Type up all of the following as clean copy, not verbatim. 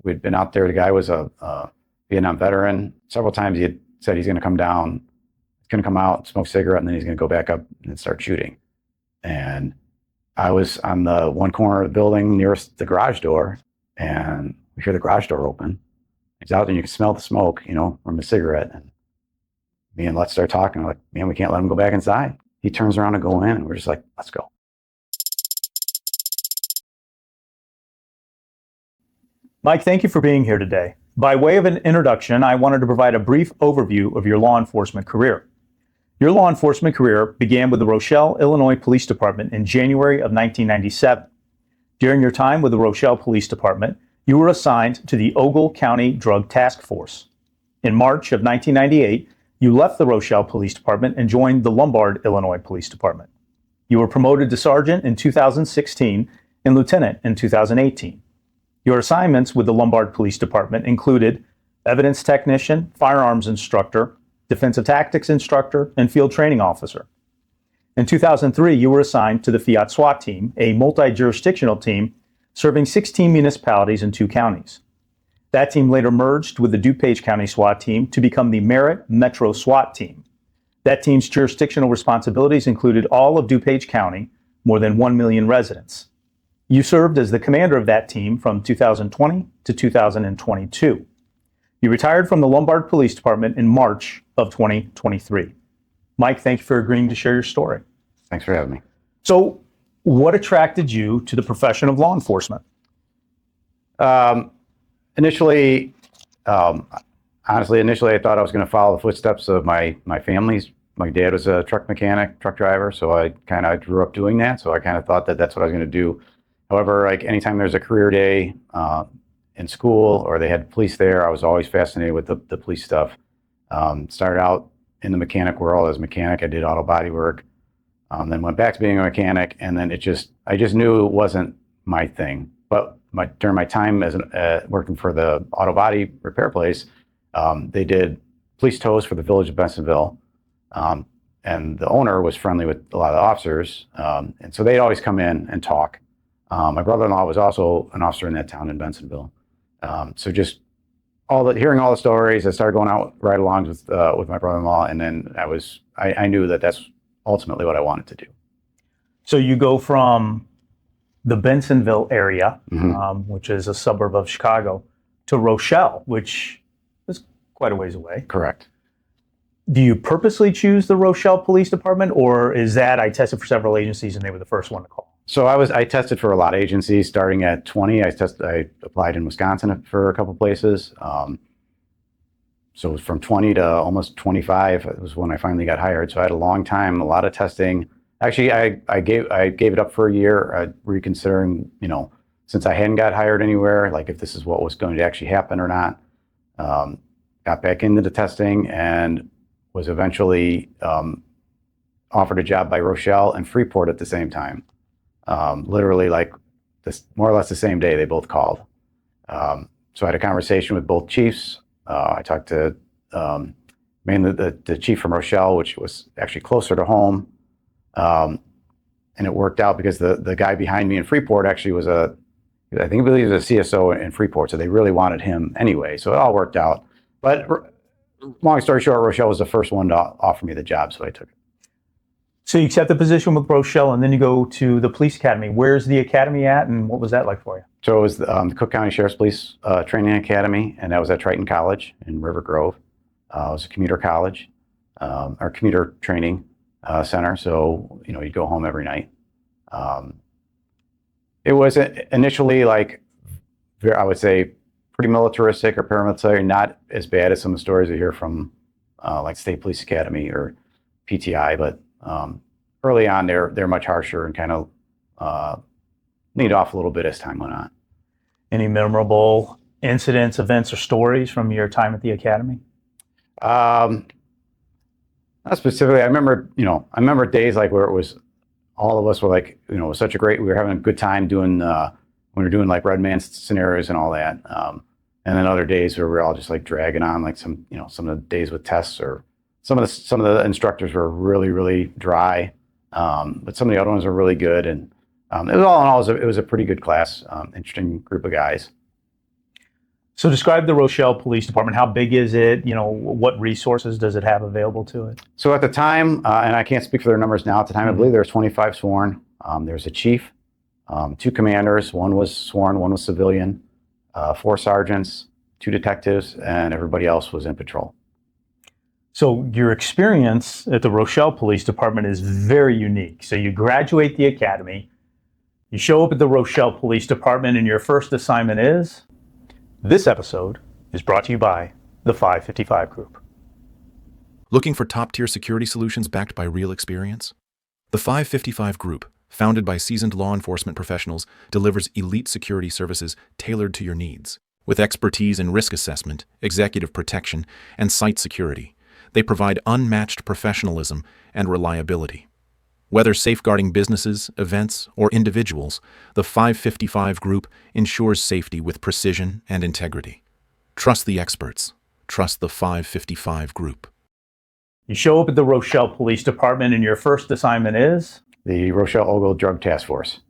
we'd been out there. The guy was a Vietnam veteran. Several times he had said he's going to come down, he's going to come out, smoke a cigarette, and then he's going to go back up and start shooting. And I was on the one corner of the building nearest the garage door, and we hear the garage door open. He's out there, and you can smell the smoke, from the cigarette. And me and Let's start talking. I'm like, man, we can't let him go back inside. He turns around and go in, and we're just like, let's go. Mike, thank you for being here today. By way of an introduction, I wanted to provide a brief overview of your law enforcement career. Your law enforcement career began with the Rochelle, Illinois Police Department in January of 1997. During your time with the Rochelle Police Department, you were assigned to the Ogle County Drug Task Force. In March of 1998, you left the Rochelle Police Department and joined the Lombard, Illinois Police Department. You were promoted to sergeant in 2016 and lieutenant in 2018. Your assignments with the Lombard Police Department included evidence technician, firearms instructor, defensive tactics instructor, and field training officer. In 2003, you were assigned to the FIAT SWAT Team, a multi-jurisdictional team serving 16 municipalities in 2 counties. That team later merged with the DuPage County SWAT Team to become the MERIT Metro SWAT Team. That team's jurisdictional responsibilities included all of DuPage County, more than 1 million residents. You served as the commander of that team from 2020 to 2022. You retired from the Lombard Police Department in March of 2023. Mike, thank you for agreeing to share your story. Thanks for having me. So, what attracted you to the profession of law enforcement? Initially, honestly, I thought I was going to follow the footsteps of my family's. My dad was a truck mechanic, truck driver, so I kind of grew up doing that. So I kind of thought that that's what I was going to do. However, like anytime there's a career day in school or they had police there, I was always fascinated with the police stuff. Started out in the mechanic world as a mechanic. I did auto body work, then went back to being a mechanic, and then I just knew it wasn't my thing. But during my time as working for the auto body repair place, they did police tows for the village of Bensenville, and the owner was friendly with a lot of the officers, and so they'd always come in and talk. My brother-in-law was also an officer in that town in Bensenville. So just hearing all the stories, I started going out ride-alongs with my brother-in-law, and then I knew that that's ultimately what I wanted to do. So you go from the Bensenville area, which is a suburb of Chicago, to Rochelle, which is quite a ways away. Correct. Do you purposely choose the Rochelle Police Department, or is that I tested for several agencies and they were the first one to call? So I tested for a lot of agencies. Starting at 20, I applied in Wisconsin for a couple places. So it was from 20 to almost 25. It was when I finally got hired. So I had a long time, a lot of testing. Actually, I gave it up for a year, reconsidering, since I hadn't got hired anywhere, like if this is what was going to actually happen or not. Got back into the testing and was eventually offered a job by Rochelle and Freeport at the same time. Literally like more or less the same day they both called. So I had a conversation with both chiefs. I talked to mainly the chief from Rochelle, which was actually closer to home. And it worked out because the guy behind me in Freeport actually was I believe he was a CSO in Freeport. So they really wanted him anyway. So it all worked out. But long story short, Rochelle was the first one to offer me the job. So I took it. So you accept the position with Rochelle, and then you go to the police academy. Where's the academy at, and what was that like for you? So it was the Cook County Sheriff's Police Training Academy, and that was at Triton College in River Grove. It was a commuter college, or commuter training center. So, you'd go home every night. It was initially I would say, pretty militaristic or paramilitary, not as bad as some of the stories I hear from like State Police Academy or PTI, but early on they're much harsher and kind of leaned off a little bit as time went on. Any memorable incidents, events, or stories from your time at the academy? Not specifically. I remember days like where it was all of us were like, it was such a great, we were having a good time doing when we were doing like Red Man scenarios and all that. And then other days where we were all just like dragging on, like some of the days with tests, or some of the instructors were really, really dry. But some of the other ones were really good. And it was all in all, it was a pretty good class, interesting group of guys. So describe the Rochelle Police Department. How big is it? What resources does it have available to it? So at the time, and I can't speak for their numbers now, at the time I believe there was 25 sworn. There's a chief, 2 commanders, one was sworn, one was civilian, 4 sergeants, 2 detectives, and everybody else was in patrol. So your experience at the Rochelle Police Department is very unique. So you graduate the academy, you show up at the Rochelle Police Department, and your first assignment is? This episode is brought to you by the 555 Group. Looking for top-tier security solutions backed by real experience? The 555 Group, founded by seasoned law enforcement professionals, delivers elite security services tailored to your needs. With expertise in risk assessment, executive protection, and site security, they provide unmatched professionalism and reliability. Whether safeguarding businesses, events, or individuals, the 555 Group ensures safety with precision and integrity. Trust the experts. Trust the 555 Group. You show up at the Rochelle Police Department, and your first assignment is? The Rochelle Ogle Drug Task Force.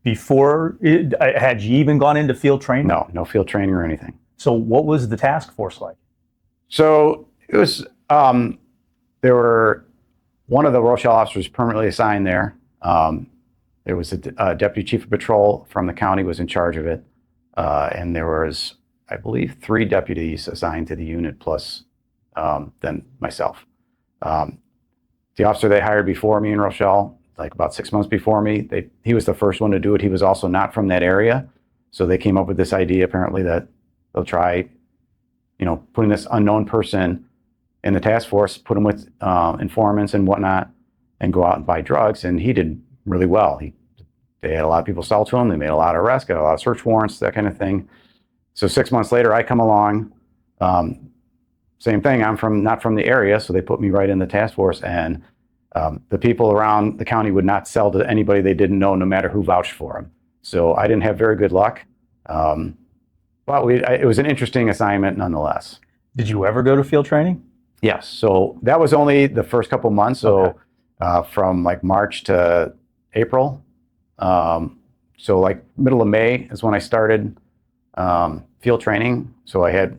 Had you even gone into field training? No field training or anything. So what was the task force like? So it was, one of the Rochelle officers permanently assigned there. There was a deputy chief of patrol from the county was in charge of it. And there was, I believe, 3 deputies assigned to the unit plus then myself. The officer they hired before me in Rochelle, like about 6 months before me, he was the first one to do it. He was also not from that area. So they came up with this idea apparently that they'll try, putting this unknown person in the task force, put him with informants and whatnot, and go out and buy drugs. And he did really well. They had a lot of people sell to him. They made a lot of arrests, got a lot of search warrants, that kind of thing. So 6 months later, I come along. Same thing. I'm not from the area, so they put me right in the task force. And the people around the county would not sell to anybody they didn't know, no matter who vouched for them. So I didn't have very good luck. But it was an interesting assignment nonetheless. Did you ever go to field training? Yes. So that was only the first couple months. So from like March to April. So like middle of May is when I started field training. So I had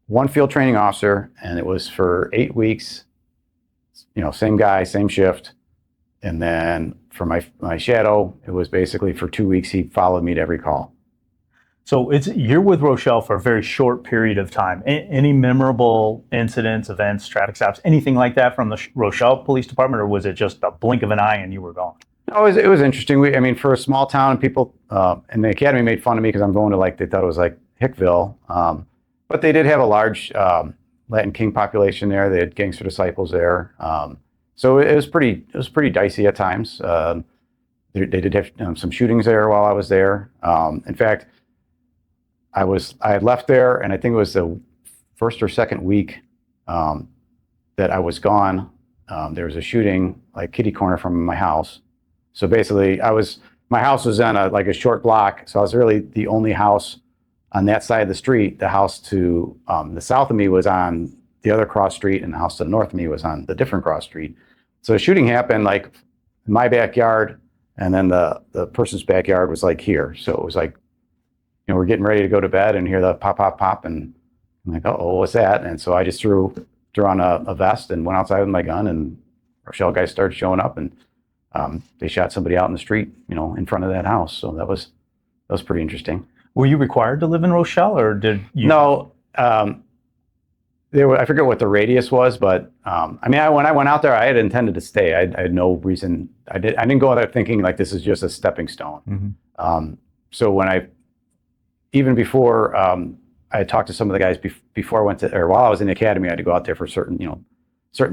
one field training officer, and it was for 8 weeks, same guy, same shift. And then for my shadow, it was basically for 2 weeks, he followed me to every call. So you're with Rochelle for a very short period of time. Any memorable incidents, events, traffic stops, anything like that from the Rochelle Police Department, or was it just a blink of an eye and you were gone? No, it was interesting. For a small town, people in the academy made fun of me because I'm going to they thought it was like Hickville. But they did have a large Latin King population there. They had gangster disciples there. So it was pretty dicey at times. They did have some shootings there while I was there. In fact, I had left there, and I think it was the first or second week that I was gone. There was a shooting like kitty corner from my house. So basically, my house was on a short block, so I was really the only house on that side of the street. The house to the south of me was on the other cross street, and the house to the north of me was on the different cross street. So the shooting happened like in my backyard, and then the person's backyard was like here. So it was like, we're getting ready to go to bed and hear the pop, pop, pop, and I'm like, oh, what's that? And so I just threw on a vest and went outside with my gun, and Rochelle guys started showing up, and they shot somebody out in the street, in front of that house. So that was pretty interesting. Were you required to live in Rochelle, or did you? No, I forget what the radius was, but when I went out there, I had intended to stay. I had no reason. I didn't go out there thinking like this is just a stepping stone. Mm-hmm. So even before I had talked to some of the guys before I went to, or while I was in the academy, I had to go out there for certain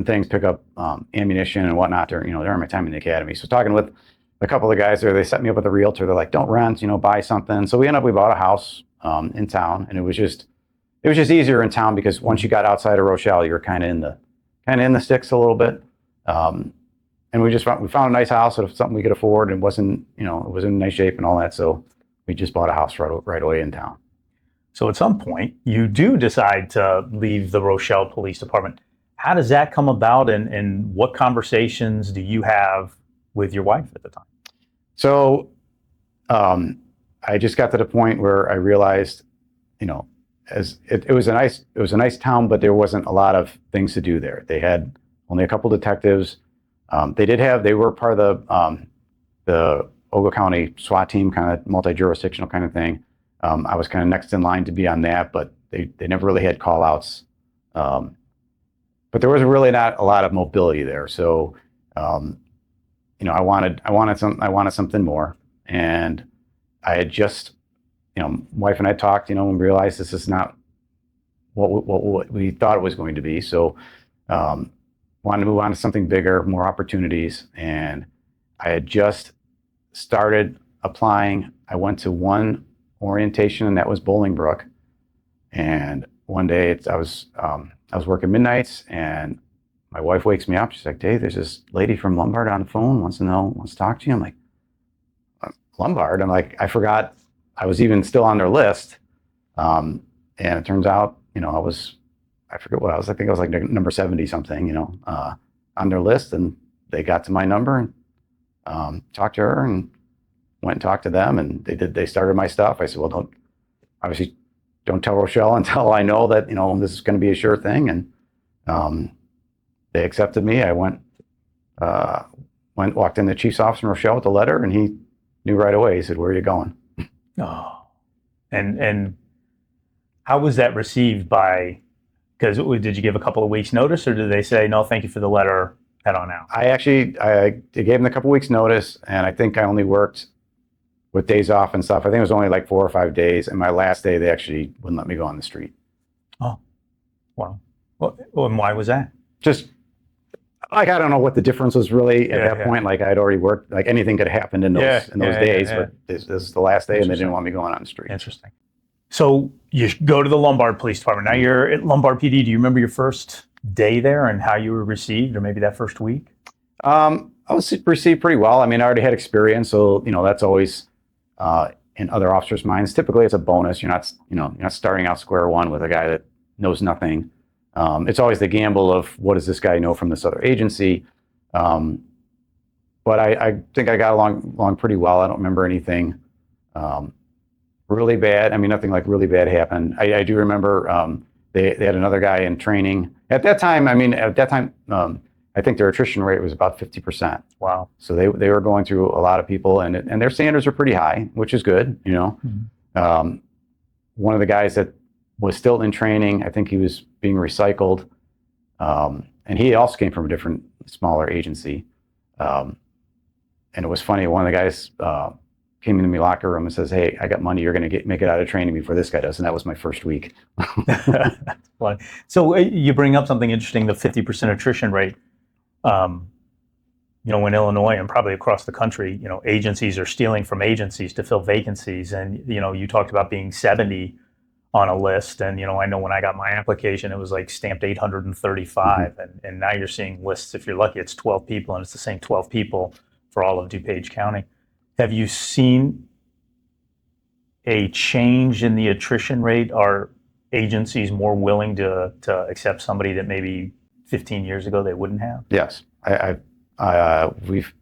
things, pick up ammunition and whatnot during my time in the academy. So talking with a couple of guys there, they set me up with a realtor. They're like, don't rent, buy something. So we bought a house in town, and it was just easier in town because once you got outside of Rochelle, you were kind of in the sticks a little bit. And we found a nice house, of something we could afford, and it was in nice shape and all that. So we just bought a house right away in town. So at some point, you do decide to leave the Rochelle Police Department. How does that come about, and what conversations do you have with your wife at the time? So I just got to the point where I realized it was a nice town, but there wasn't a lot of things to do there. They had only a couple detectives. They were part of the Ogle County SWAT team, kind of multi-jurisdictional kind of thing. I was kind of next in line to be on that, but they never really had call outs. But there was really not a lot of mobility there. So, I wanted something more, and I had just, wife and I talked, and realized this is not what we thought it was going to be. So, wanted to move on to something bigger, more opportunities. And I had just started applying. I went to one orientation, and that was Bolingbrook. And one day I was working midnights, and my wife wakes me up. She's like, "Dave, there's this lady from Lombard on the phone, wants to talk to you." I'm like, "Lombard?" I'm like, I forgot I was even still on their list. And it turns out, I forget what I was. I think I was like number 70 something, on their list, and they got to my number and talked to her and went and talked to them, and they started my stuff. I said, "Well, don't tell Rochelle until I know that, this is going to be a sure thing." And they accepted me. I walked in the chief's office in Rochelle with the letter, and he knew right away. He said, "Where are you going?" Oh, and how was that received by, because did you give a couple of weeks notice, or did they say, "No, thank you for the letter, head on out"? I gave them a couple weeks notice, and I think I only worked with days off and stuff. I think it was only like 4 or 5 days. And my last day, they actually wouldn't let me go on the street. Oh, wow. Well, and why was that? Just I don't know what the difference was really at that point. Like I'd already worked, like anything could have happened in those days, but this is the last day, and they didn't want me going on the street. Interesting. So you go to the Lombard Police Department. Now you're at Lombard PD. Do you remember your first day there and how you were received, or maybe that first week? I was received pretty well. I mean, I already had experience, so that's always in other officers' minds. Typically, it's a bonus. You're not starting out square one with a guy that knows nothing. It's always the gamble of what does this guy know from this other agency. But I think I got along pretty well. I don't remember anything really bad. I mean, nothing like really bad happened. I do remember they had another guy in training at that time. I think their attrition rate was about 50%. Wow. So they were going through a lot of people, and their standards are pretty high, which is good. Mm-hmm. One of the guys that was still in training, I think he was being recycled, and he also came from a different, smaller agency. And it was funny. One of the guys came into my locker room and says, "Hey, I got money. You're going to make it out of training before this guy does." And that was my first week. So you bring up something interesting, the 50% attrition rate. In Illinois and probably across the country, agencies are stealing from agencies to fill vacancies. And, you talked about being 70 on a list. And, I know when I got my application, it was like stamped 835. Mm-hmm. And now you're seeing lists, if you're lucky, it's 12 people, and it's the same 12 people for all of DuPage County. Have you seen a change in the attrition rate? Are agencies more willing to accept somebody that maybe 15 years ago they wouldn't have? Yes. We've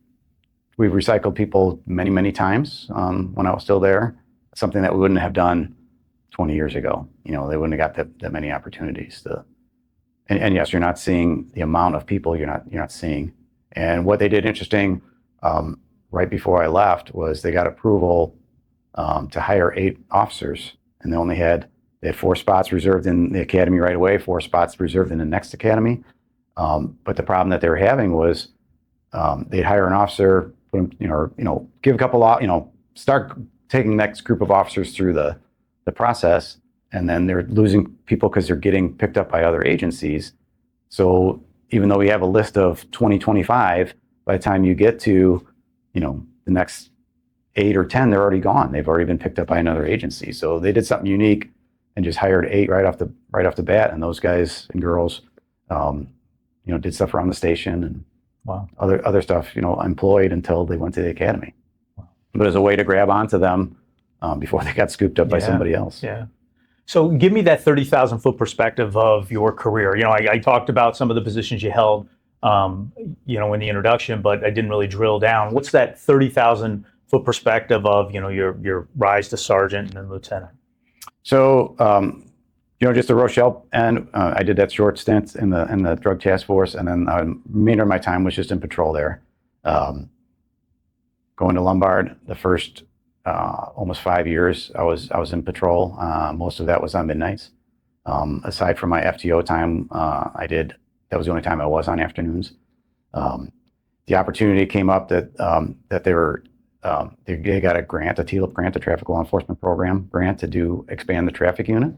recycled people many, many times when I was still there. Something that we wouldn't have done 20 years ago. They wouldn't have got that many opportunities. And yes, you're not seeing the amount of people you're not seeing. And what they did interesting right before I left was they got approval to hire 8 officers, and they had 4 spots reserved in the academy right away, 4 spots reserved in the next academy. But the problem that they were having was they'd hire an officer, put them, give a couple, start taking the next group of officers through the process, and then they're losing people because they're getting picked up by other agencies. So even though we have a list of 2025, by the time you get to, the next 8 or 10, they're already gone. They've already been picked up by another agency. So they did something unique and just hired 8 right off the bat, and those guys and girls, did stuff around the station and other stuff, employed until they went to the academy. Wow. But as a way to grab onto them before they got scooped up by somebody else. Yeah. So give me that 30,000 foot perspective of your career. I talked about some of the positions you held, in the introduction, but I didn't really drill down. What's that 30,000 foot perspective of, your rise to sergeant and then lieutenant? So, just the Rochelle, and I did that short stint in the drug task force, and then the remainder of my time was just in patrol there. Going to Lombard, the first almost 5 years, I was in patrol. Most of that was on midnights. Aside from my FTO time, that was the only time I was on afternoons. The opportunity came up that they got a grant, a TLIP grant, a Traffic Law Enforcement Program grant to expand the traffic unit.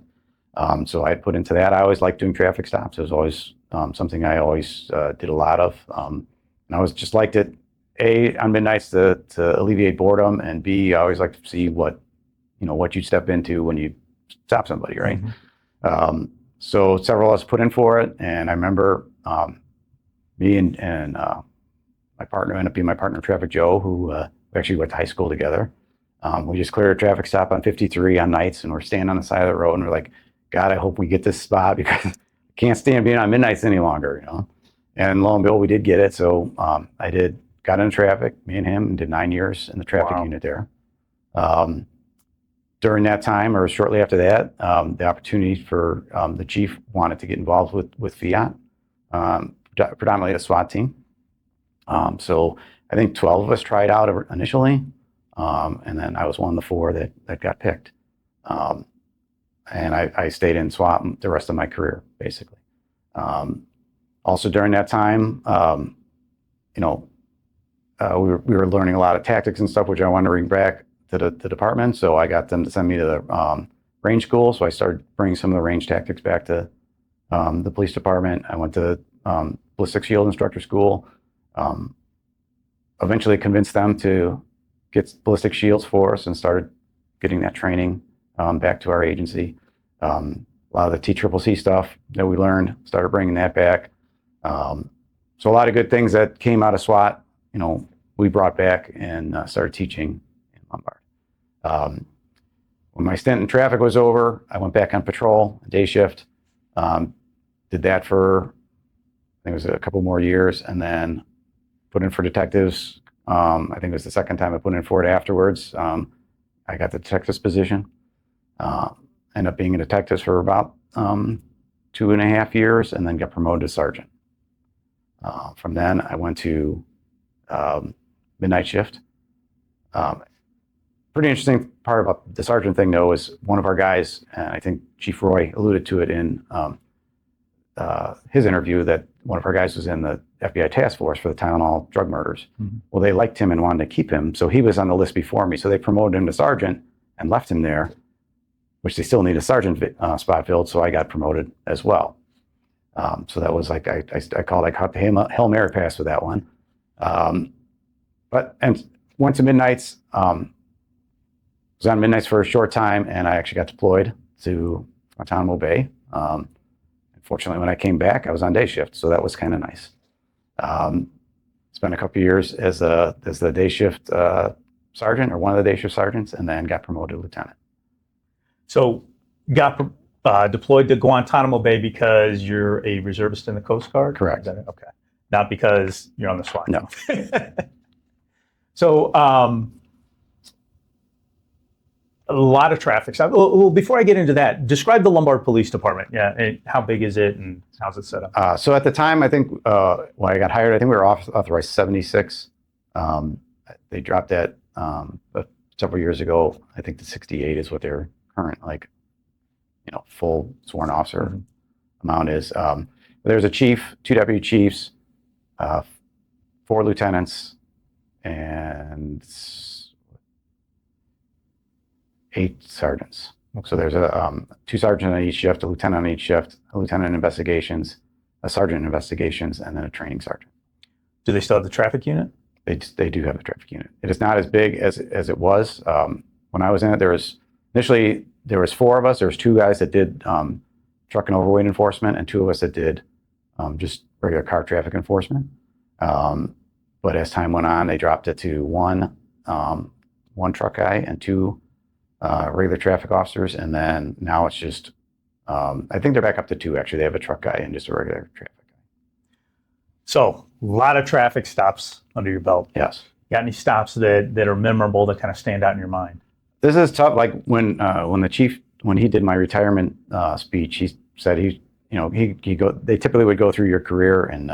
So I put into that. I always liked doing traffic stops. It was always something I always did a lot of. And I always just liked it, A, on midnights to alleviate boredom, and B, I always like to see what you step into when you stop somebody, right? Mm-hmm. So several of us put in for it, and I remember me and my partner ended up being my partner in traffic, Joe, who we actually went to high school together. We just cleared a traffic stop on 53 on nights, and we're standing on the side of the road, and we're like, God, I hope we get this spot because I can't stand being on midnights any longer, And lo and behold, we did get it. So got into traffic, me and him, and did 9 years in the traffic unit there. During that time, or shortly after that, the opportunity for the chief wanted to get involved with FIAT, predominantly the SWAT team. So I think 12 of us tried out initially, and then I was one of the 4 that got picked. And I stayed in SWAT the rest of my career, basically. Also during that time, we were learning a lot of tactics and stuff, which I wanted to bring back to the department. So I got them to send me to the range school. So I started bringing some of the range tactics back to the police department. I went to ballistic shield instructor school. Eventually convinced them to get ballistic shields for us and started getting that training back to our agency. A lot of the TCCC stuff that we learned, started bringing that back. So a lot of good things that came out of SWAT, we brought back and started teaching in Lombard. When my stint in traffic was over, I went back on patrol, day shift. Did that for, I think it was a couple more years, and then put in for detectives. I think it was the second time I put in for it afterwards. I got the detective's position. Ended up being a detective for about 2.5 years, and then got promoted to sergeant. From then, I went to midnight shift. Pretty interesting part about the sergeant thing, though, is one of our guys, and I think Chief Roy alluded to it in his interview, that one of our guys was in the FBI task force for the Tylenol drug murders. Mm-hmm. Well, they liked him and wanted to keep him, so he was on the list before me. So they promoted him to sergeant and left him there, which they still need a sergeant spot filled, so I got promoted as well. So that was like, I call it like Hail Mary pass with that one. And went to midnights, was on midnights for a short time, and I actually got deployed to Guantanamo Bay. Unfortunately, when I came back, I was on day shift, so that was kind of nice. Spent a couple years as the day shift sergeant, or one of the day shift sergeants, and then got promoted to lieutenant. So got deployed to Guantanamo Bay because you're a reservist in the Coast Guard? Correct. Is that it? Okay. Not because you're on the SWAT. No. So a lot of traffic stops. Well, before I get into that, describe the Lombard Police Department. Yeah, and how big is it, and how's it set up? So at the time, I think when I got hired, I think we were authorized 76. They dropped that several years ago. I think the 68 is what their current, full sworn officer amount is. There's a chief, 2 deputy chiefs, 4 lieutenants, and 8 sergeants. So there's 2 sergeants on each shift, a lieutenant on each shift, a lieutenant in investigations, a sergeant in investigations, and then a training sergeant. Do they still have the traffic unit? They do have a traffic unit. It is not as big as it was. When I was in it, initially there was 4 of us. There was 2 guys that did truck and overweight enforcement, and 2 of us that did just regular car traffic enforcement. But as time went on, they dropped it to one truck guy and 2 regular traffic officers, and then now it's just, I think they're back up to 2, actually. They have a truck guy and just a regular traffic guy. So a lot of traffic stops under your belt. Yes. Got any stops that are memorable, that kind of stand out in your mind? This is tough. Like when the when he did my retirement speech, he said they typically would go through your career, and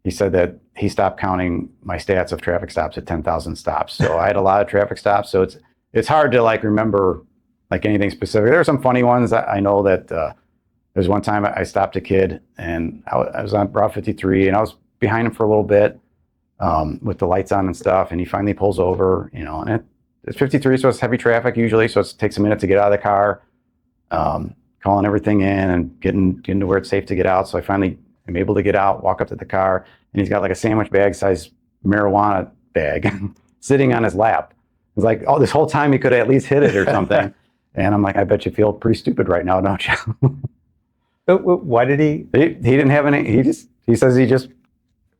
he said that he stopped counting my stats of traffic stops at 10,000 stops. So I had a lot of traffic stops. So it's hard to like remember like anything specific. There are some funny ones. I know that there's one time I stopped a kid, and I was on Route 53, and I was behind him for a little bit with the lights on and stuff. And he finally pulls over, and it's 53, so it's heavy traffic usually. So it takes a minute to get out of the car, calling everything in and getting to where it's safe to get out. So I finally am able to get out, walk up to the car, and he's got like a sandwich bag size marijuana bag sitting on his lap. It's like, oh, this whole time he could have at least hit it or something. And I'm like, I bet you feel pretty stupid right now, don't you? Why did he? He didn't have any. He says he just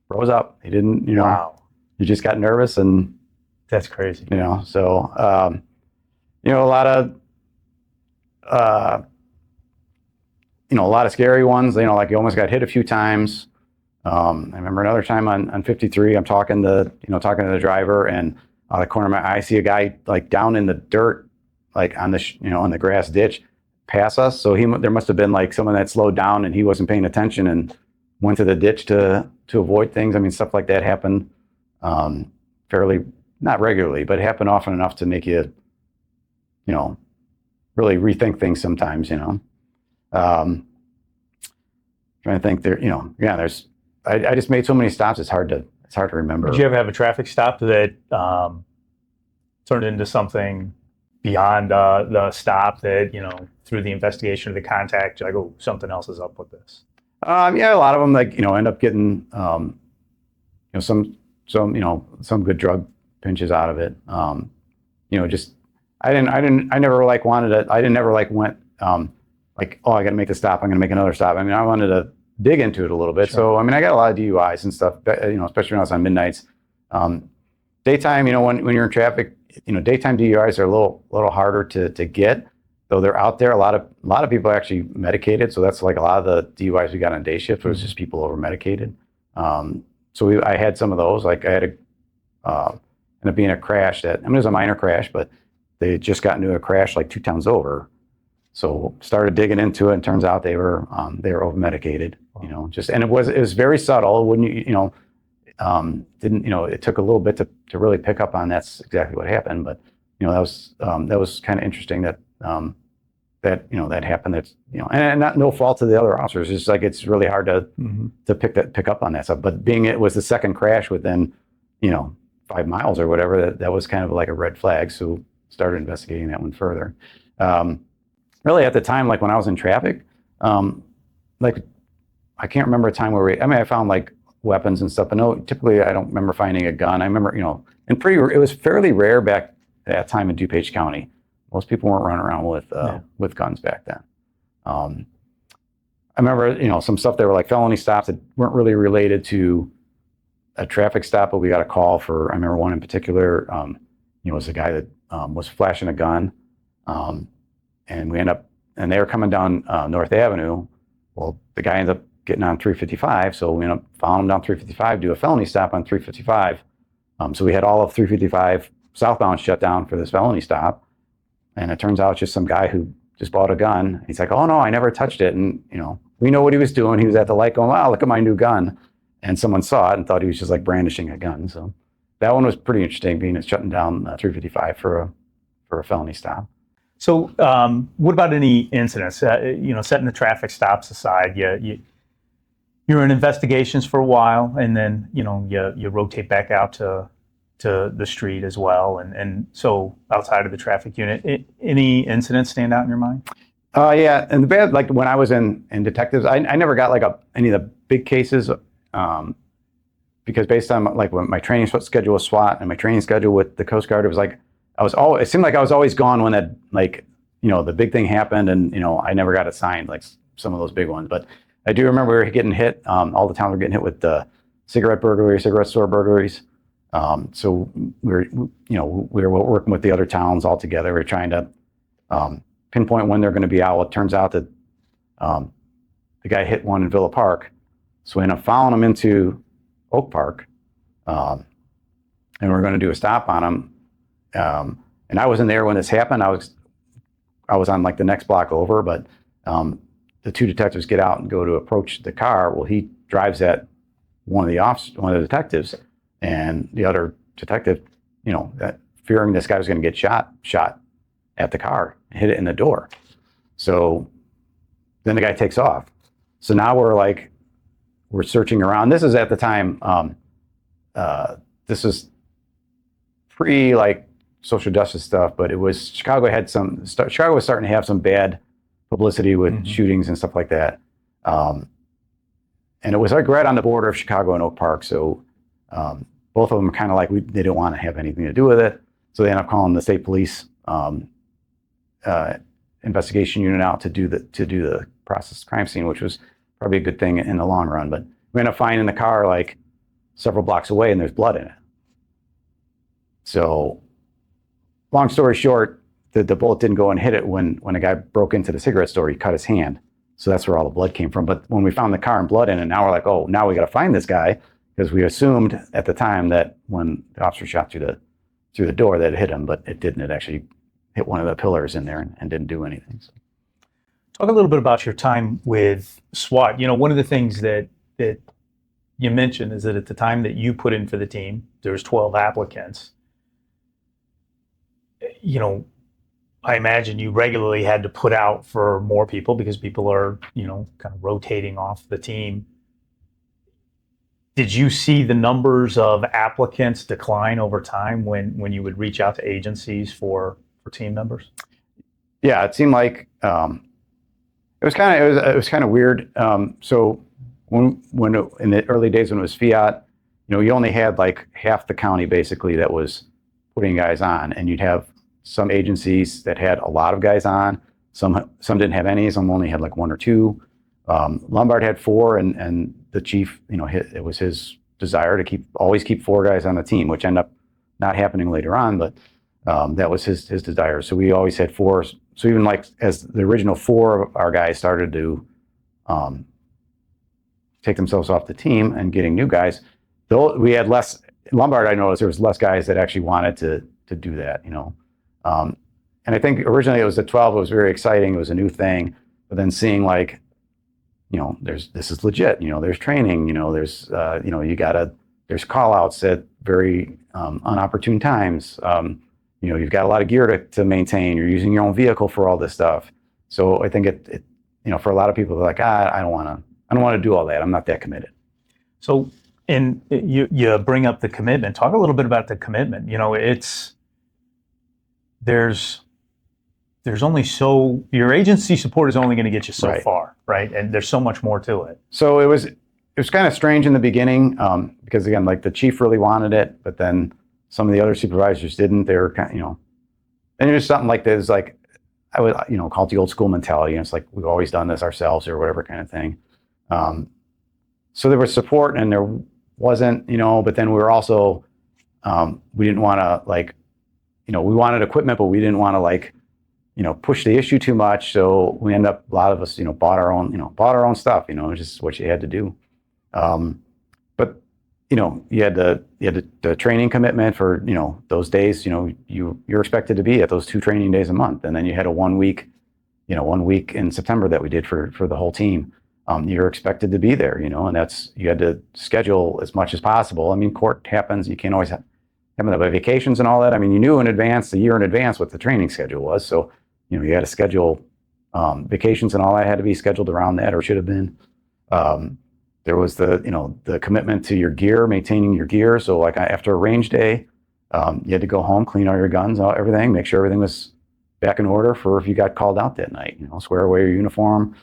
rose up. He didn't, Wow. He just got nervous, and That's crazy. So a lot of a lot of scary ones. Like he almost got hit a few times. I remember another time on 53. I'm talking to the driver, and out of the corner of my eye, I see a guy like down in the dirt, like on the on the grass ditch, pass us. So there must have been like someone that slowed down, and he wasn't paying attention and went to the ditch to avoid things. I mean, stuff like that happened fairly, not regularly, but happened often enough to make you, really rethink things sometimes. Trying to think there. There's. I just made so many stops. It's hard to remember. Did you ever have a traffic stop that turned into something beyond the stop that, through the investigation or the contact, you're like, oh, something else is up with this? A lot of them end up getting some good drug pinches out of it. I never like wanted to. I didn't ever like went like, oh, I got to make the stop. I'm going to make another stop. I mean, I wanted to dig into it a little bit. Sure. So I mean, I got a lot of DUIs and stuff. Especially when I was on midnights. Daytime, when you're in traffic, daytime DUIs are a little harder to get, though they're out there. A lot of people are actually medicated, so that's like a lot of the DUIs we got on day shift was just people over medicated. So I had some of those. Like I had ended up being a crash it was a minor crash, but they had just got into a crash like 2 towns over. So started digging into it, and turns out they were over medicated. And it was very subtle. It took a little bit to really pick up on that's exactly what happened. But that was kind of interesting that happened. That's and not no fault to the other officers. It's just like it's really hard to pick up on that stuff. But being it was the second crash within 5 miles or whatever, that was kind of like a red flag. So started investigating that one further. Really at the time, like when I was in traffic, like I can't remember a time where I found like weapons and stuff. But no, typically I don't remember finding a gun. I remember, it was fairly rare back at that time in DuPage County. Most people weren't running around with guns back then. I remember, some stuff that were like felony stops that weren't really related to a traffic stop, but we got a call for, I remember one in particular, it was a guy that was flashing a gun. And they were coming down North Avenue. Well, the guy ended up getting on 355, so we ended up following him down 355, do a felony stop on 355. So we had all of 355 southbound shut down for this felony stop. And it turns out it's just some guy who just bought a gun. He's like, oh no, I never touched it. And we know what he was doing. He was at the light going, wow, look at my new gun. And someone saw it and thought he was just like brandishing a gun. So that one was pretty interesting, being it's shutting down 355 for a felony stop. So what about any incidents? Setting the traffic stops aside, you're in investigations for a while, and then you rotate back out to the street as well, and so outside of the traffic unit, any incidents stand out in your mind? Yeah, and the bad, like when I was in detectives, I never got like any of the big cases, because based on like when my training schedule with SWAT and my training schedule with the Coast Guard, it was like it seemed like I was always gone when that, like, the big thing happened, and I never got assigned like some of those big ones. But I do remember we were getting hit. All the towns were getting hit with cigarette burglaries, cigarette store burglaries. So we were working with the other towns all together. We were trying to pinpoint when they're going to be out. Well, it turns out that the guy hit one in Villa Park, so we ended up following him into Oak Park, and we were going to do a stop on him. And I wasn't there when this happened. I was I was on like the next block over, but the two detectives get out and go to approach the car. Well, he drives at one of the detectives, and the other detective, fearing this guy was going to get shot at the car, hit it in the door. So then the guy takes off. So now we're searching around. This is at the time, this is pre social justice stuff, but it was Chicago was starting to have some bad publicity with shootings and stuff like that. And it was like right on the border of Chicago and Oak Park. So both of them kind of they didn't want to have anything to do with it. So they end up calling the state police investigation unit out to do the process crime scene, which was probably a good thing in the long run. But we end up finding the car several blocks away, and there's blood in it. So long story short, the bullet didn't go and hit it when a guy broke into the cigarette store. He cut his hand. So that's where all the blood came from. But when we found the car and blood in it, now we're like, oh, now we got to find this guy, because we assumed at the time that when the officer shot through the door that it hit him, but it didn't. It actually hit one of the pillars in there and didn't do anything. So. Talk a little bit about your time with SWAT. One of the things that you mentioned is that at the time that you put in for the team, there was 12 applicants. I imagine you regularly had to put out for more people because people are, kind of rotating off the team. Did you see the numbers of applicants decline over time when you would reach out to agencies for team members? Yeah, it seemed like it was kind of weird. So when in the early days when it was FIAT, you only had half the county basically that was putting guys on, and you'd have some agencies that had a lot of guys on. Some didn't have any. Some only had one or two. Lombard had 4, and the chief, it was his desire to always keep 4 guys on the team, which ended up not happening later on, but that was his desire. So we always had 4. So even as the original 4 of our guys started to take themselves off the team and getting new guys, though we had less. Lombard, I noticed there was less guys that actually wanted to do that. And I think originally it was the 12. It was very exciting. It was a new thing. But then seeing this is legit. There's training. There's there's call outs at very unopportune times. You've got a lot of gear to maintain. You're using your own vehicle for all this stuff. So I think it for a lot of people, they're like, I don't want to do all that. I'm not that committed. So, and you bring up the commitment. Talk a little bit about the commitment. There's only your agency support is only going to get you so far, right? And there's so much more to it. So it was kind of strange in the beginning because again, the chief really wanted it, but then some of the other supervisors didn't. They were kind of, and it was something like this, I would, call it the old school mentality. It's we've always done this ourselves or whatever kind of thing. So there was support and there wasn't, but then we were also, we didn't want to we wanted equipment, but we didn't want to push the issue too much. So we ended up, a lot of us, bought our own stuff, just what you had to do. But, you had the training commitment for, those days, you're expected to be at those 2 training days a month. And then you had a 1 week, 1 week in September that we did for the whole team. You're expected to be there, and you had to schedule as much as possible. I mean, court happens, you can't always have vacations and all that. I mean, you knew in advance, a year in advance, what the training schedule was. So, you had to schedule vacations and all that had to be scheduled around that, or should have been. There was the commitment to your gear, maintaining your gear. So after a range day, you had to go home, clean all your guns, everything, make sure everything was back in order for if you got called out that night, swear away your uniform.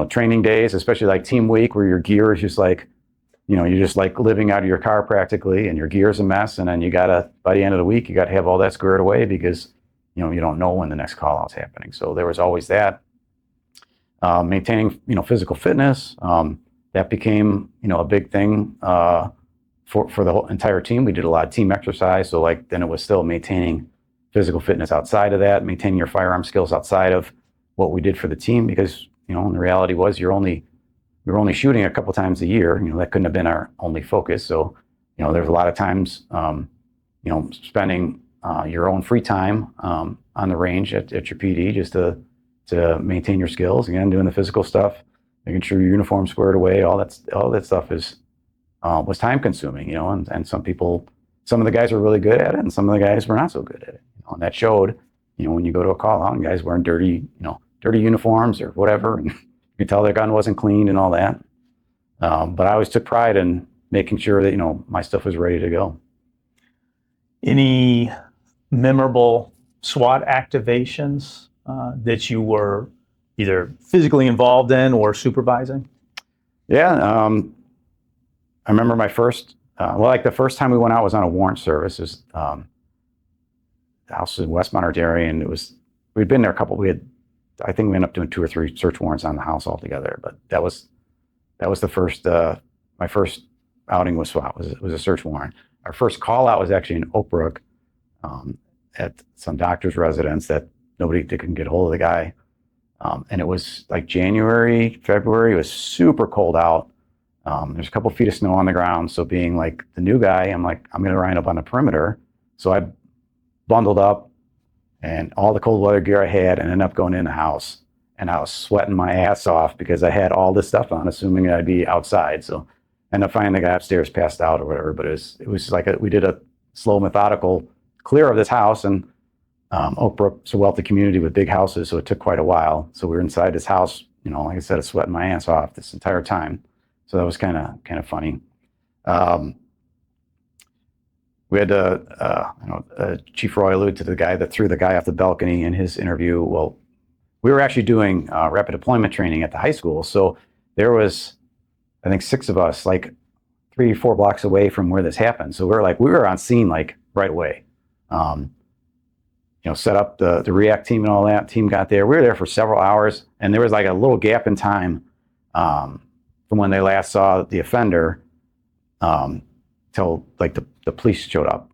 Training days, especially team week, where your gear is just you're just living out of your car practically, and your gear's a mess. And then you gotta, by the end of the week, you gotta have all that squared away because, you don't know when the next call out's happening. So there was always that. Maintaining, physical fitness, that became, a big thing for the whole entire team. We did a lot of team exercise. So then it was still maintaining physical fitness outside of that, maintaining your firearm skills outside of what we did for the team, because, and the reality was we were only shooting a couple times a year. That couldn't have been our only focus. So, there's a lot of times, spending your own free time on the range at your PD just to maintain your skills. Again, doing the physical stuff, making sure your uniform's squared away. All that stuff was time consuming, you know. And some of the guys were really good at it, and some of the guys were not so good at it. You know, and that showed. You know, when you go to a call out, and guys wearing dirty uniforms or whatever, and you can tell their gun wasn't cleaned and all that. But I always took pride in making sure that, you know, my stuff was ready to go. Any memorable SWAT activations that you were either physically involved in or supervising? Yeah, I remember my first, the first time we went out was on a warrant service. It was, the house was in West Monterey, and we'd been there I think we ended up doing 2 or 3 search warrants on the house altogether. But that was the first, my first outing with SWAT was a search warrant. Our first call out was actually in Oak Brook at some doctor's residence that they couldn't get a hold of the guy. And it was like January, February, it was super cold out. There's a couple feet of snow on the ground. So being like the new guy, I'm like, I'm going to line up on the perimeter. So I bundled up and all the cold weather gear I had and ended up going in the house. And I was sweating my ass off because I had all this stuff on, assuming I'd be outside. So I ended up finding the guy upstairs passed out or whatever. But it was like we did a slow, methodical clear of this house. And Oak Brook's a wealthy community with big houses, so it took quite a while. So we were inside this house, you know, like I said, sweating my ass off this entire time. So that was kind of funny. We had Chief Roy allude to the guy that threw the guy off the balcony in his interview. Well, we were actually doing rapid deployment training at the high school. So there was, I think, 6 of us, like 3 or 4 blocks away from where this happened. So we were on scene like right away. You know, set up the react team and all that. Team got there. We were there for several hours, and there was like a little gap in time from when they last saw the offender till like the police showed up.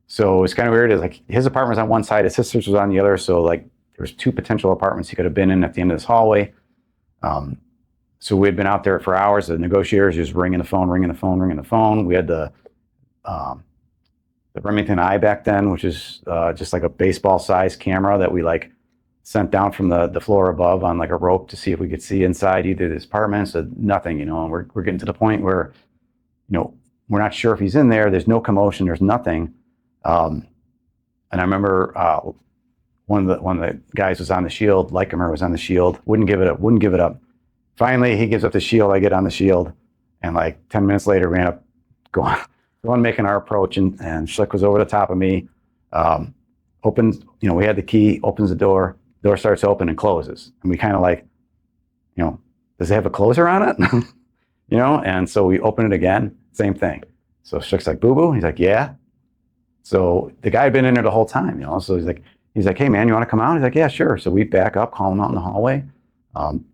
So it's kind of weird. It's like his apartment was on one side, his sister's was on the other. So like there was 2 potential apartments he could have been in at the end of this hallway. So we had been out there for hours. The negotiators just ringing the phone. We had the Remington Eye back then, which is just like a baseball-sized camera that we like sent down from the floor above on like a rope to see if we could see inside either of his apartments. So nothing, you know. And we're getting to the point where, you know, we're not sure if he's in there. There's no commotion. There's nothing. And I remember one of the guys was on the shield. Lycomer was on the shield. Wouldn't give it up. Finally, he gives up the shield. I get on the shield, and like 10 minutes later, we end up going making our approach, and Schlick was over the top of me. Opens, you know, we had the key. Opens the door. Door starts open and closes, and we kind of like, you know, does it have a closer on it? You know, and so we open it again. Same thing. So Schlick's like, boo boo. He's like, yeah. So the guy had been in there the whole time, you know. So he's like, hey man, you want to come out? He's like, yeah, sure. So we back up, call him out in the hallway,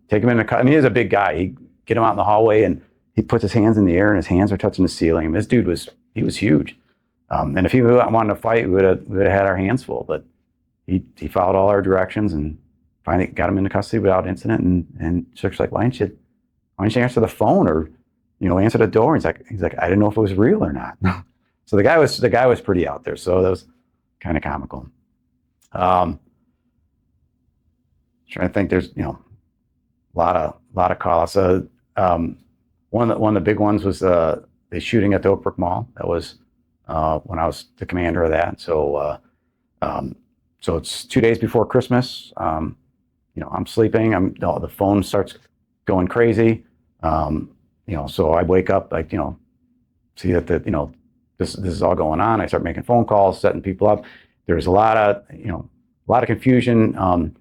take him in the car. I mean, he's a big guy. He get him out in the hallway, and he puts his hands in the air, and his hands are touching the ceiling. And this dude was huge. And if he wanted to fight, we would have had our hands full. But he followed all our directions and finally got him into custody without incident. And Schlick's like, why didn't you answer the phone or, you know, answer the door? He's like, I didn't know if it was real or not. So the guy was pretty out there. So that was kind of comical. Trying to think, there's, you know, a lot of calls. One of the big ones was the shooting at the Oak Brook Mall. That was when I was the commander of that. So so it's 2 days before Christmas. You know, I'm sleeping. The phone starts going crazy. You know, so I wake up, like, you know, see that you know, this is all going on. I start making phone calls, setting people up. There's a lot of confusion.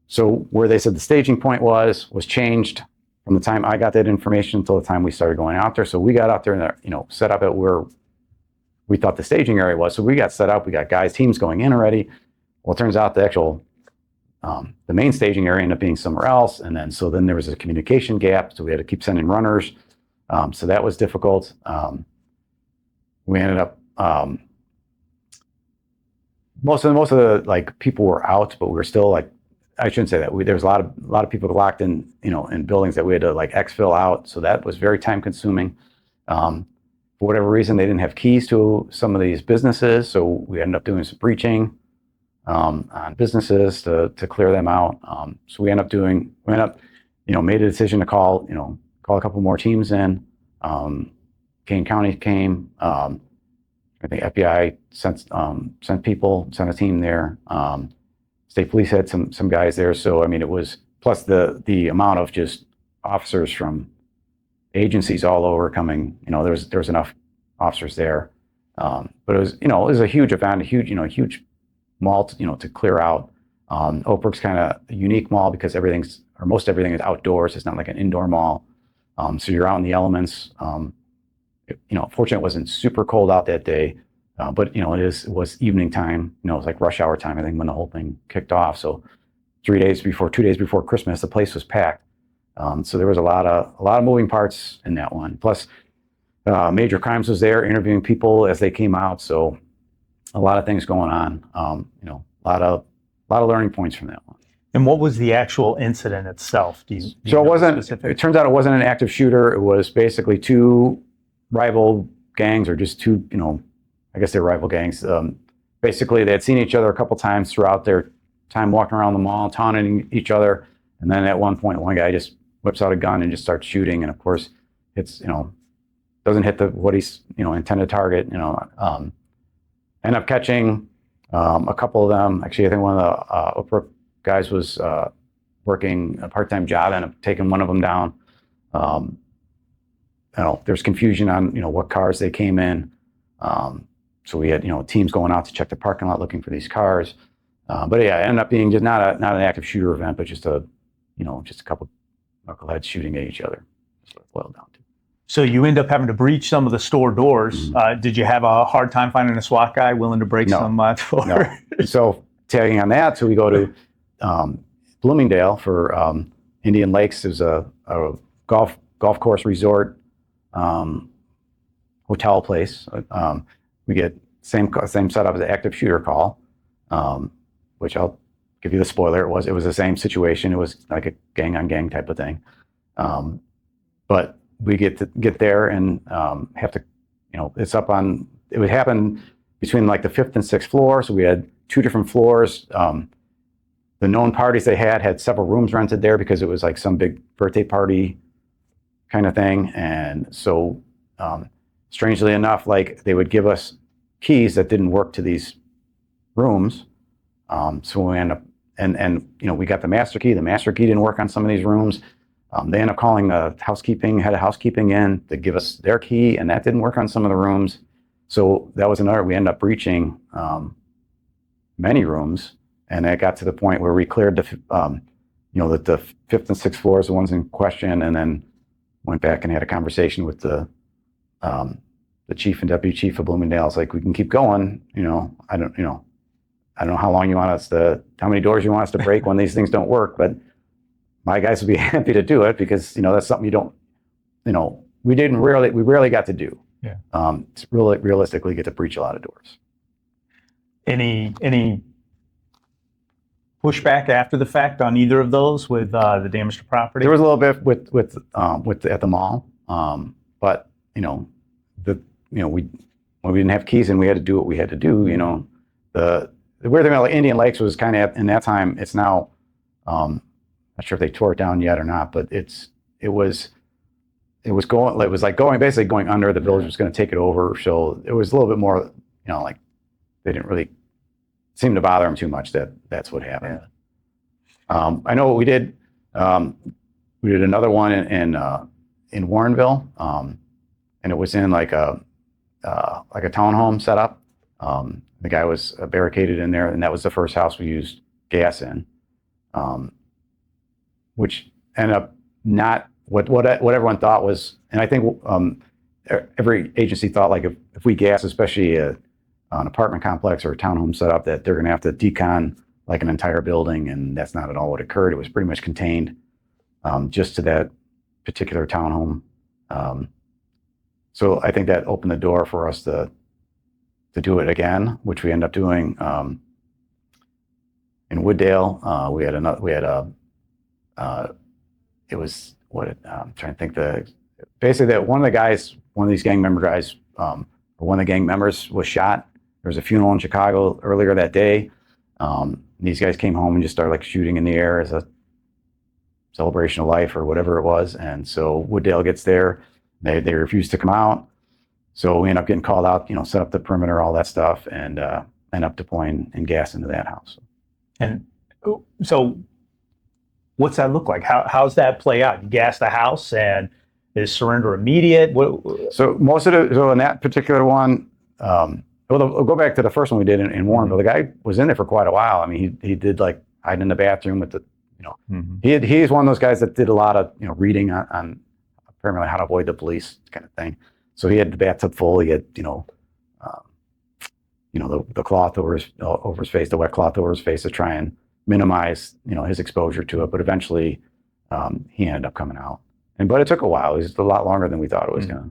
So where they said the staging point was changed from the time I got that information until the time we started going out there. So we got out there and, you know, set up at where we thought the staging area was. So we got set up. We got teams going in already. Well, it turns out the actual the main staging area ended up being somewhere else. And then there was a communication gap. So we had to keep sending runners. So that was difficult. We ended up, most of the like people were out, but we were still like, I shouldn't say that. There was a lot of people locked in, you know, in buildings that we had to like exfil out. So that was very time consuming. for whatever reason, they didn't have keys to some of these businesses, so we ended up doing some breaching on businesses to clear them out. So we ended up, made a decision to call a couple more teams in. Kane County came. I think FBI sent a team there. State Police had some guys there. So I mean, it was plus the amount of just officers from agencies all over coming. There was enough officers there. But it was a huge event, a huge mall to clear out. Oak Brook's kind of a unique mall because most everything is outdoors. It's not like an indoor mall. So you're out in the elements. Fortunately, it wasn't super cold out that day, but it was evening time. It was like rush hour time, I think, when the whole thing kicked off. So 2 days before Christmas, the place was packed. So there was a lot of moving parts in that one. Plus, Major Crimes was there interviewing people as they came out. So a lot of things going on. A lot of learning points from that one. And what was the actual incident itself? So it turns out it wasn't an active shooter. It was basically two rival gangs, or just two, I guess they're rival gangs. Basically, they had seen each other a couple times throughout their time walking around the mall, taunting each other. And then at one point, one guy just whips out a gun and just starts shooting. And of course, it's, doesn't hit what he's, intended target, end up catching a couple of them. Actually, I think one of the Oak Brook guys was working a part-time job, ended up taking one of them down. There's confusion on, what cars they came in. So we had, teams going out to check the parking lot looking for these cars. But yeah, it ended up being just not an active shooter event, but just a couple knuckleheads shooting at each other. That's what it boiled down to. So you end up having to breach some of the store doors. Mm-hmm. Did you have a hard time finding a SWAT guy willing to break some door? No. So tagging on that, so we go to Bloomingdale for Indian Lakes. There's a golf course resort hotel place. We get same setup as the active shooter call, which I'll give you the spoiler. It was the same situation. It was like a gang on gang type of thing. But we get there and have to, it's up on. It would happen between like the 5th and 6th floor. So we had 2 different floors. The known parties they had several rooms rented there because it was like some big birthday party kind of thing. And so, strangely enough, like they would give us keys that didn't work to these rooms. So we end up, and we got the master key. The master key didn't work on some of these rooms. They end up calling the head of housekeeping in to give us their key, and that didn't work on some of the rooms. So that was we ended up breaching many rooms. And it got to the point where we cleared that the 5th and 6th floors, the ones in question, and then went back and had a conversation with the chief and deputy chief of Bloomingdale. It's like, we can keep going. I don't know how long you want us how many doors you want us to break when these things don't work, but my guys would be happy to do it because, that's something we rarely got to do. Yeah. To really realistically get to breach a lot of doors. Any pushback after the fact on either of those with the damage to property? There was a little bit with at the mall, but when we didn't have keys and we had to do what we had to do. The weird thing about like Indian Lakes was kind of in that time. It's now, not sure if they tore it down yet or not, but it was basically going under. The village was going to take it over, so it was a little bit more, like they didn't really seem to bother them too much that's what happened. Yeah. I know what we did. We did another one in Warrenville, and it was in like a townhome setup. The guy was barricaded in there, and that was the first house we used gas in, which ended up not what everyone thought was. And I think every agency thought like if we gas, especially an apartment complex or a townhome setup, that they're going to have to decon like an entire building, and that's not at all what occurred. It was pretty much contained just to that particular townhome. So I think that opened the door for us to do it again, which we end up doing in Wooddale. I'm trying to think basically that one of these gang member guys one of the gang members was shot. There was a funeral in Chicago earlier that day. These guys came home and just started like shooting in the air as a celebration of life or whatever it was. And so Wooddale gets there. They refuse to come out. So we end up getting called out, set up the perimeter, all that stuff, and end up deploying and gas into that house. And so what's that look like? How's that play out? You gas the house, and is surrender immediate? So in that particular one, we'll go back to the first one we did in Warrenville. The guy was in there for quite a while. I mean, he did like hide in the bathroom with the, he's one of those guys that did a lot of, reading on primarily how to avoid the police kind of thing. So he had the bathtub full. He had, the cloth over his face, the wet cloth over his face to try and minimize, his exposure to it. But eventually, he ended up coming out. But it took a while. It was a lot longer than we thought it was going to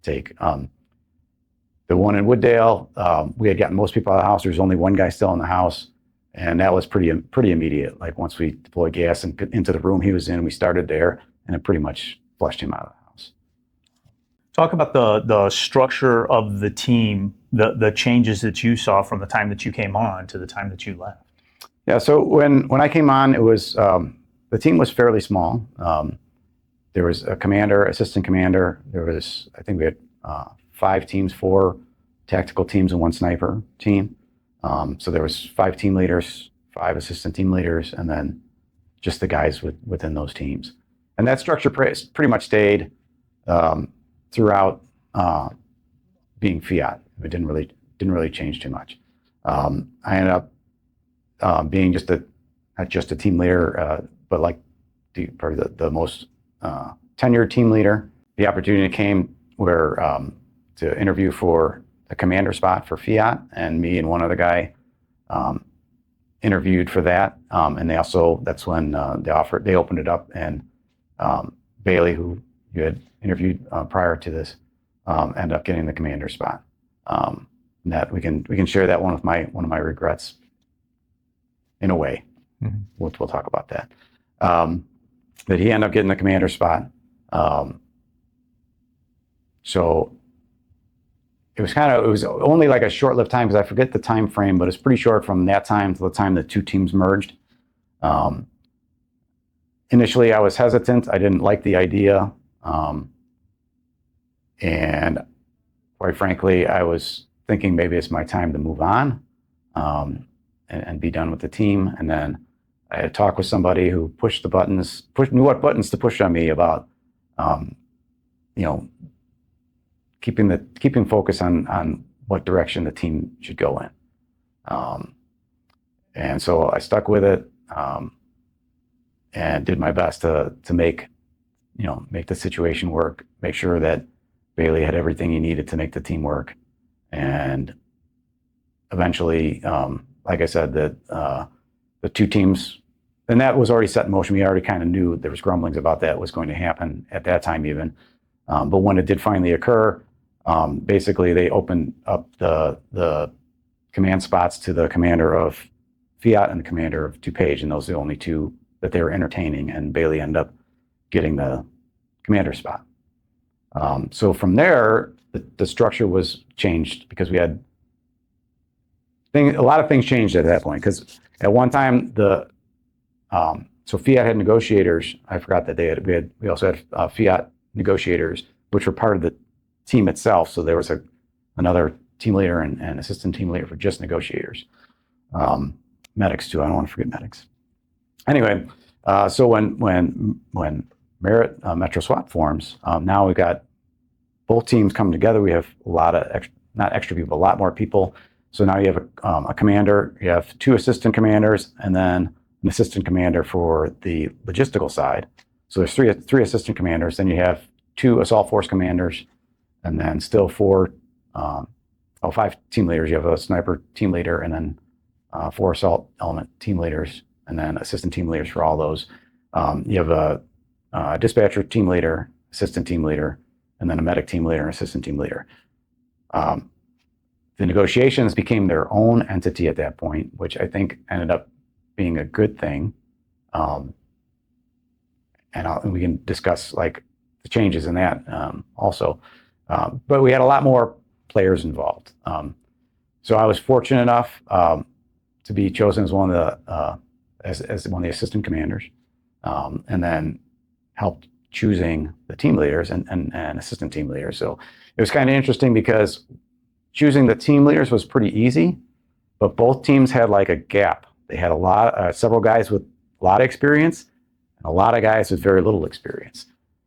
take. The one in Wooddale, we had gotten most people out of the house. There was only one guy still in the house, and that was pretty immediate. Like once we deployed gas into the room he was in, we started there, and it pretty much flushed him out of the house. Talk about the structure of the team, the changes that you saw from the time that you came on to the time that you left. Yeah, so when I came on, it was the team was fairly small. There was a commander, assistant commander. I think we had 5 teams, 4 tactical teams, and 1 sniper team. So there was 5 team leaders, 5 assistant team leaders, and then just the guys within those teams. And that structure pretty much stayed throughout being FIAT. It didn't really change too much. I ended up being not just a team leader, but like probably the most tenured team leader. The opportunity came where to interview for the commander spot for FIAT, and me and one other guy interviewed for that. And that's when they opened it up, and Bailey, who you had interviewed prior to this, ended up getting the commander spot. That we can share that one of my regrets in a way. Mm-hmm. We'll talk about that. That he ended up getting the commander spot. So it was only like a short-lived time, because I forget the time frame, but it's pretty short from that time to the time the 2 teams merged. Initially, I was hesitant. I didn't like the idea. And quite frankly, I was thinking maybe it's my time to move on and be done with the team. And then I had talked with somebody who knew what buttons to push on me about, keeping focus on what direction the team should go in. And so I stuck with it and did my best to make the situation work, make sure that Bailey had everything he needed to make the team work. And eventually, like I said, the 2 teams, and that was already set in motion. We already kind of knew there was grumblings about that was going to happen at that time even. But when it did finally occur, basically they opened up the command spots to the commander of FIAT and the commander of DuPage, and those are the only 2 that they were entertaining, and Bailey ended up getting the commander spot. So from there, the structure was changed, because we had a lot of things changed at that point. Because at one time, so FIAT had negotiators. I forgot that we also had FIAT negotiators, which were part of the team itself. So there was another team leader and assistant team leader for just negotiators. Medics too. I don't want to forget medics. Anyway, so when MERIT Metro SWAT forms, now we've got both teams coming together. We have a lot of not extra people, a lot more people. So now you have a commander, you have 2 assistant commanders, and then an assistant commander for the logistical side. So there's three assistant commanders. Then you have 2 assault force commanders, and then still 5 team leaders. You have a sniper team leader, and then 4 assault element team leaders, and then assistant team leaders for all those. You have a dispatcher team leader, assistant team leader, and then a medic team leader and assistant team leader. The negotiations became their own entity at that point, which I think ended up being a good thing. And we can discuss like the changes in that also. But we had a lot more players involved. So I was fortunate enough to be chosen as one of the as one of the assistant commanders, and then helped choosing the team leaders and assistant team leaders. So it was kind of interesting because choosing the team leaders was pretty easy, but both teams had like a gap. They had several guys with a lot of experience and a lot of guys with very little experience.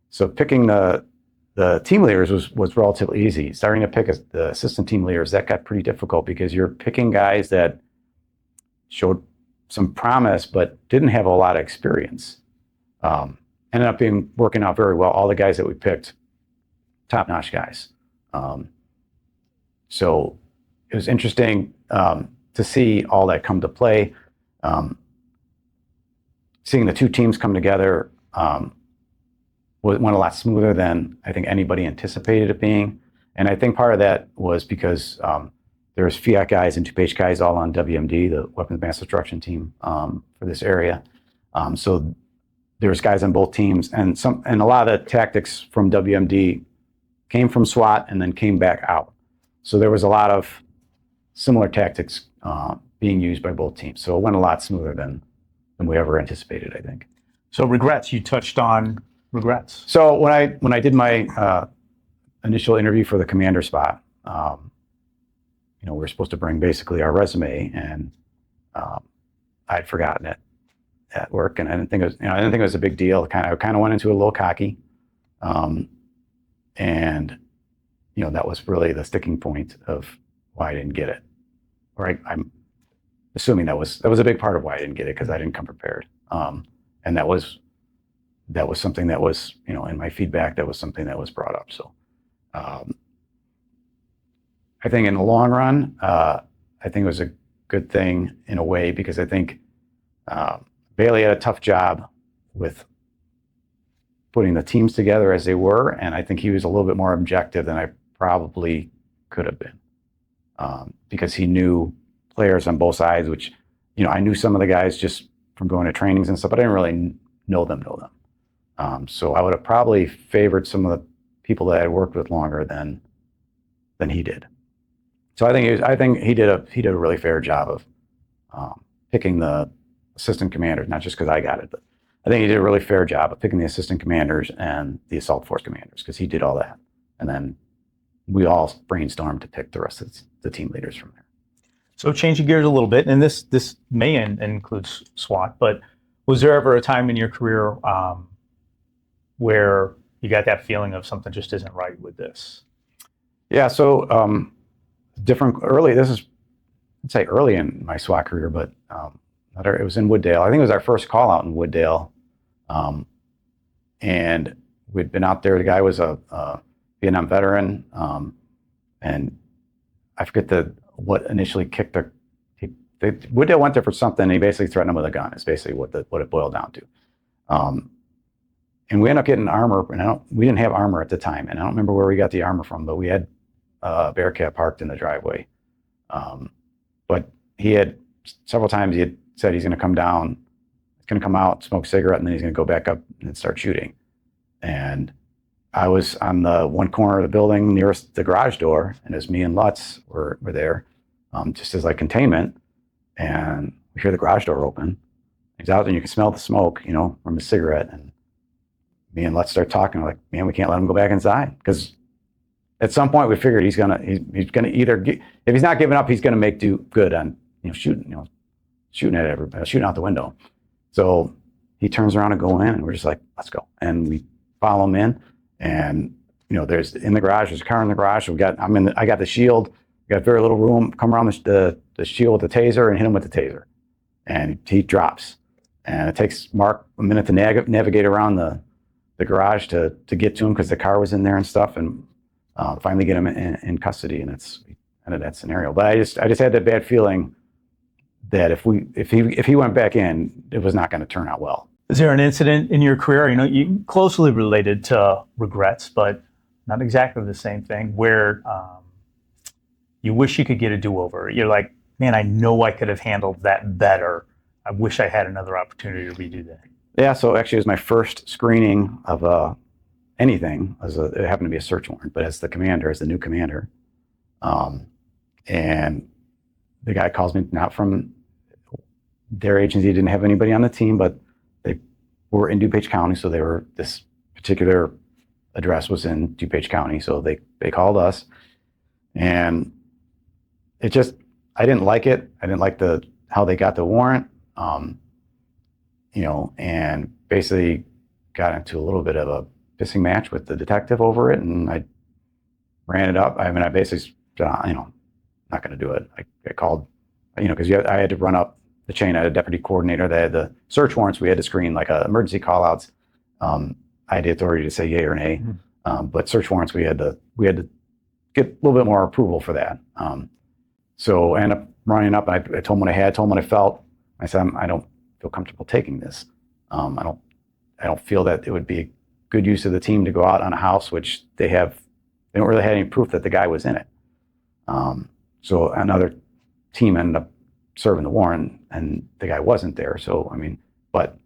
So picking the team leaders was relatively easy. Starting to pick the assistant team leaders, that got pretty difficult because you're picking guys that showed some promise but didn't have a lot of experience. Ended up working out very well. All the guys that we picked, top-notch guys. So it was interesting to see all that come to play. Seeing the two teams come together went a lot smoother than I think anybody anticipated it being. And I think part of that was because there's FIAT guys and DuPage guys all on WMD, the Weapons of Mass Destruction team for this area. So there's guys on both teams, and a lot of the tactics from WMD came from SWAT and then came back out. So there was a lot of similar tactics being used by both teams. So it went a lot smoother than we ever anticipated, I think. So regrets, you touched on regrets. So when I did my initial interview for the commander spot, we were supposed to bring basically our resume, and I'd forgotten it at work, and I didn't think it was a big deal. I kind of went into it a little cocky, and that was really the sticking point of why I didn't get it. Or I'm assuming that was a big part of why I didn't get it, because I didn't come prepared, and that was something that was in my feedback, that was something that was brought up. So I think in the long run, I think it was a good thing in a way, because I think Bailey had a tough job with putting the teams together as they were, and I think he was a little bit more objective than I probably could have been, because he knew players on both sides, which I knew some of the guys just from going to trainings and stuff, but I didn't really know them. So I would have probably favored some of the people that I worked with longer than he did. So I think he did a really fair job of picking the assistant commanders, not just because I got it, but I think he did a really fair job of picking the assistant commanders and the assault force commanders, because he did all that. And then we all brainstormed to pick the rest of the team leaders from there. So changing gears a little bit, and this may include SWAT, but was there ever a time in your career where you got that feeling of something just isn't right with this? Yeah, so this is, I'd say early in my SWAT career, but it was in Wooddale. I think it was our first call out in Wooddale. And we'd been out there. The guy was a Vietnam veteran. And I forget what initially kicked Wooddale went there for something, and he basically threatened him with a gun. Is basically what it boiled down to. And we ended up getting armor, and we didn't have armor at the time, and I don't remember where we got the armor from, but we had Barricade parked in the driveway. But he had several times he had said he's going to come down, he's going to come out, smoke a cigarette, and then he's going to go back up and start shooting. And I was on the one corner of the building nearest the garage door, and as me and Lutz were there, just as like containment, and we hear the garage door open. He's out there, and you can smell the smoke, from his cigarette. And me and Lutz start talking, like, man, we can't let him go back inside, because at some point we figured he's gonna either if he's not giving up, he's gonna make do good on shooting at everybody, shooting out the window. So he turns around and go in, and we're just like, let's go. And we follow him in, and there's a car in the garage. I got the shield. We got very little room. Come around the shield with the taser and hit him with the taser, and he drops. And it takes Mark a minute to navigate around the garage to get to him, because the car was in there and stuff, and finally get him in custody. And it's kind of that scenario. But I just had that bad feeling that if he went back in, it was not going to turn out well. Is there an incident in your career, you closely related to regrets, but not exactly the same thing, where you wish you could get a do-over? You're like, man, I know I could have handled that better. I wish I had another opportunity to redo that. Yeah, so actually it was my first screening of anything. It happened to be a search warrant, but as the new commander, And the guy calls me, not from their agency, didn't have anybody on the team, but they were in DuPage County. So this particular address was in DuPage County. So they called us, and I didn't like it. I didn't like how they got the warrant, and basically got into a little bit of a pissing match with the detective over it. And I ran it up. I mean, I basically said, not going to do it. I called, because I had to run up the chain. I had a deputy coordinator that had the search warrants. We had to screen like emergency call-outs. I had the authority to say yay or nay, but search warrants, we had to get a little bit more approval for that. So I ended up running up, and I told him what I had, told him what I felt. I said, I don't feel comfortable taking this. I don't feel that it would be a good use of the team to go out on a house, which they don't really have any proof that the guy was in it. So another team ended up serving the warrant, and the guy wasn't there. So, but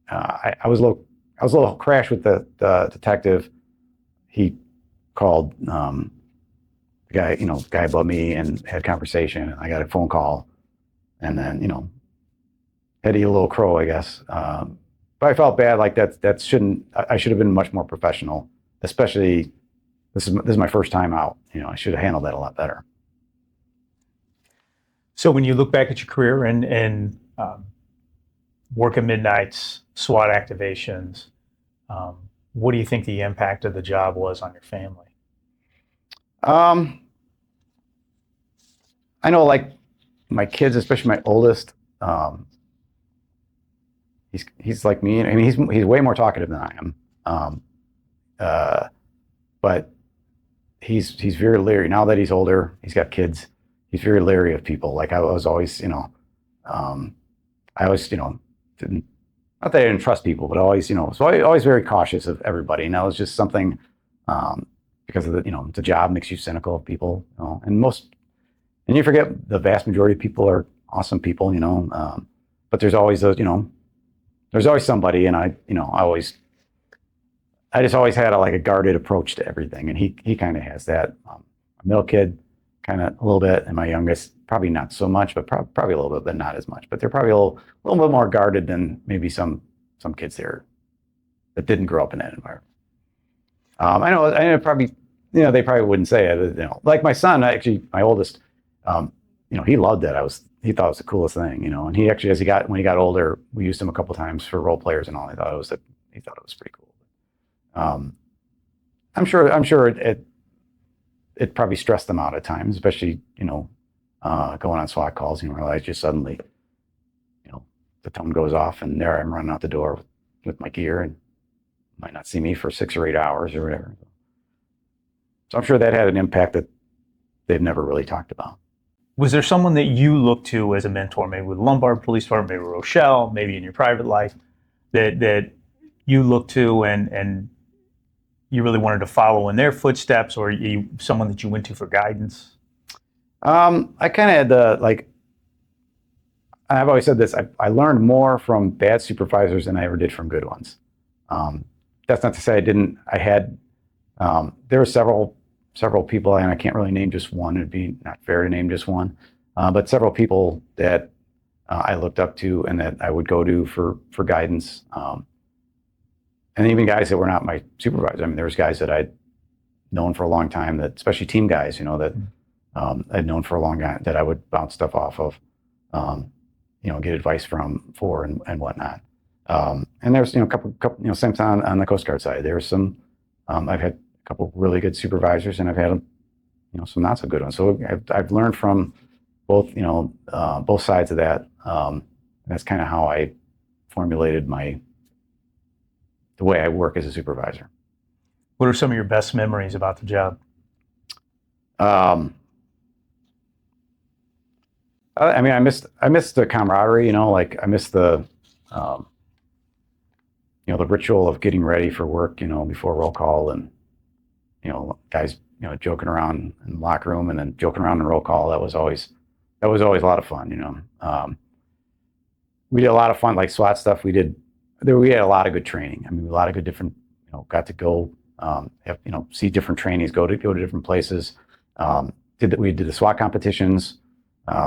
I was a little crashed with the detective. He called the guy above me and had conversation, and I got a phone call, and then, had to eat a little crow, I guess. But I felt bad, like I should have been much more professional, especially this is my first time out. I should have handled that a lot better. So when you look back at your career and working midnights, SWAT activations, what do you think the impact of the job was on your family? I know, like, my kids, especially my oldest, he's like me. I mean, he's way more talkative than I am. But he's very leery now that he's older. He's got kids. He's very leery of people. Like, I was always, I always, didn't, not that I didn't trust people, but always, so I always very cautious of everybody. And that was just something, because of the job makes you cynical of people, and you forget the vast majority of people are awesome people, but there's always those, there's always somebody. And I just always had a guarded approach to everything. And he kind of has that. My middle kid, kind of a little bit, and my youngest probably not so much, but probably a little bit, but not as much. But they're probably a little bit more guarded than maybe some kids there that didn't grow up in that environment. I know probably, they probably wouldn't say it. Like my son, actually, my oldest, he loved it. He thought it was the coolest thing, And he actually, when he got older, we used him a couple times for role players and all. He thought it was pretty cool. I'm sure it probably stressed them out at times, especially, going on SWAT calls, realize just suddenly, the tone goes off, and there I'm running out the door with my gear, and might not see me for 6 or 8 hours or whatever. So I'm sure that had an impact that they've never really talked about. Was there someone that you looked to as a mentor, maybe with Lombard Police Department, maybe Rochelle, maybe in your private life, that you looked to and you really wanted to follow in their footsteps, or someone that you went to for guidance? I kind of had I've always said this, I learned more from bad supervisors than I ever did from good ones. That's not to say there were several people, and I can't really name just one. It'd be not fair to name just one, but several people that I looked up to and that I would go to for guidance. And even guys that were not my supervisors. I mean, there was guys that I'd known for a long time, that, especially team guys, that I'd known for a long time, that I would bounce stuff off of, get advice for and whatnot. And there's, a couple, same time on the Coast Guard side. There's some, I've had a couple really good supervisors, and I've had, some not so good ones. So I've learned from both sides of that. That's kind of how I formulated the way I work as a supervisor. What are some of your best memories about the job? I miss the camaraderie, I miss the, the ritual of getting ready for work, before roll call, and, guys, joking around in the locker room and then joking around in roll call. That was always a lot of fun, We did a lot of fun, like SWAT stuff. We had a lot of good training. I mean, a lot of good different, got to go, see different trainees, go to different places. we did the SWAT competitions.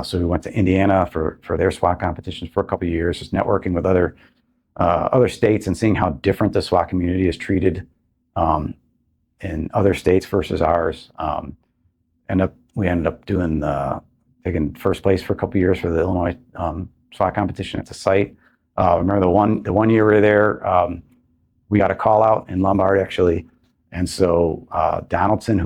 So we went to Indiana for their SWAT competitions for a couple of years, just networking with other states and seeing how different the SWAT community is treated in other states versus ours. We ended up taking first place for a couple of years for the Illinois SWAT competition at the site. Remember the one year we were there, we got a call out in Lombard actually, and so Donaldson,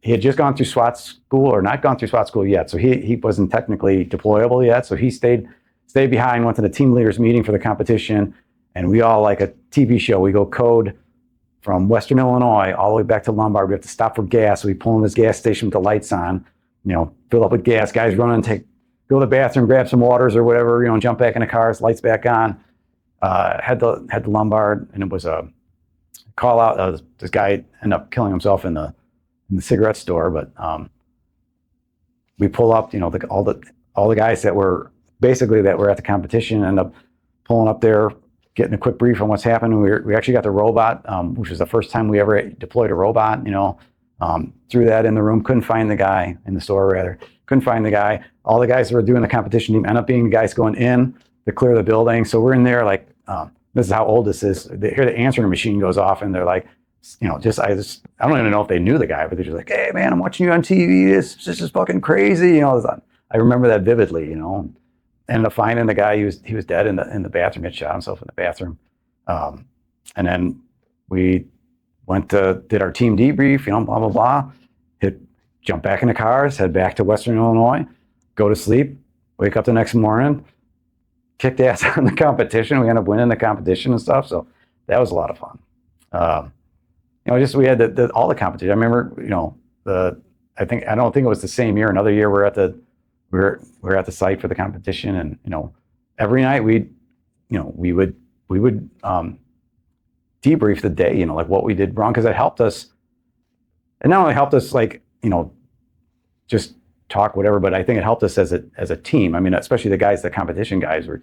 he had just gone through SWAT school, or not gone through SWAT school yet, so he wasn't technically deployable yet, so he stayed behind, went to the team leaders meeting for the competition, and we all, like a TV show, we go code from Western Illinois all the way back to Lombard. We have to stop for gas, so we pull in this gas station with the lights on, fill up with gas, guys run and go to the bathroom, grab some waters or whatever, jump back in the cars, lights back on. Had the Lombard, and it was a call out. This guy ended up killing himself in the cigarette store, but we pull up, all the guys that were at the competition end up pulling up there, getting a quick brief on what's happening. We actually got the robot, which was the first time we ever deployed a robot, threw that in the room, couldn't find the guy in the store, couldn't find the guy. All the guys that were doing the competition team end up being the guys going in to clear the building. So we're in there like, this is how old this is. They hear the answering machine goes off, and they're like, I don't even know if they knew the guy, but they're just like, hey man, I'm watching you on TV. This is fucking crazy. I remember that vividly, Ended up finding the guy. He was dead in the bathroom. He had shot himself in the bathroom. And then we did our team debrief, blah, blah, blah. Jump back in the cars, head back to Western Illinois, go to sleep, wake up the next morning, kicked ass on the competition. We ended up winning the competition and stuff. So that was a lot of fun. We had all the competition. I remember, I don't think it was the same year. Another year we're at the site for the competition, and every night we would debrief the day, like what we did wrong, because it helped us. It not only helped us just talk whatever, but I think it helped us as a team. I mean, especially the competition guys were,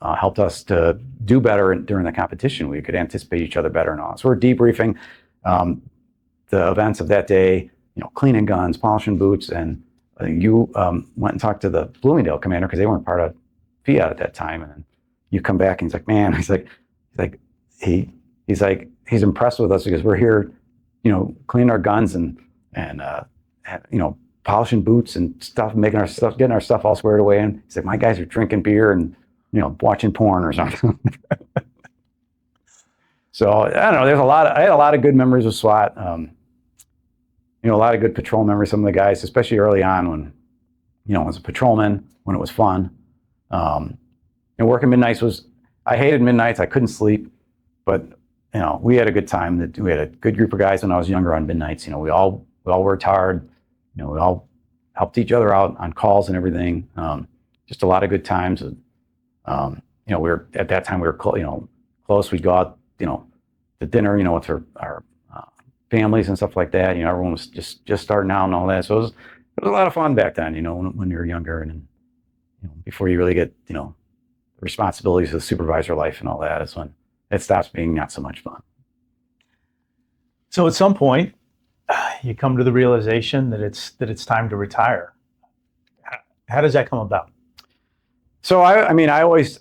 helped us to do better during the competition. We could anticipate each other better and all. So we're debriefing the events of that day, cleaning guns, polishing boots, and you went and talked to the Bloomingdale commander because they weren't part of FIAT at that time. And you come back and he's like, man, he's impressed with us because we're here, cleaning our guns and polishing boots and stuff, getting our stuff all squared away. And he's like, my guys are drinking beer and, watching porn or something. So I don't know, I had a lot of good memories with SWAT. A lot of good patrol memories. Some of the guys, especially early on when, as a patrolman, when it was fun. And working midnights I hated midnights. I couldn't sleep, but we had a good time. We had a good group of guys when I was younger on midnights. We all worked hard. We all helped each other out on calls and everything. Just a lot of good times. We were at that time we were close. We'd go out, to dinner, with our families and stuff like that. Everyone was just starting out and all that. So it was a lot of fun back then. When you were younger and before you really get the responsibilities of supervisor life and all that is when it stops being not so much fun. So at some point, you come to the realization that it's time to retire. How does that come about? So I always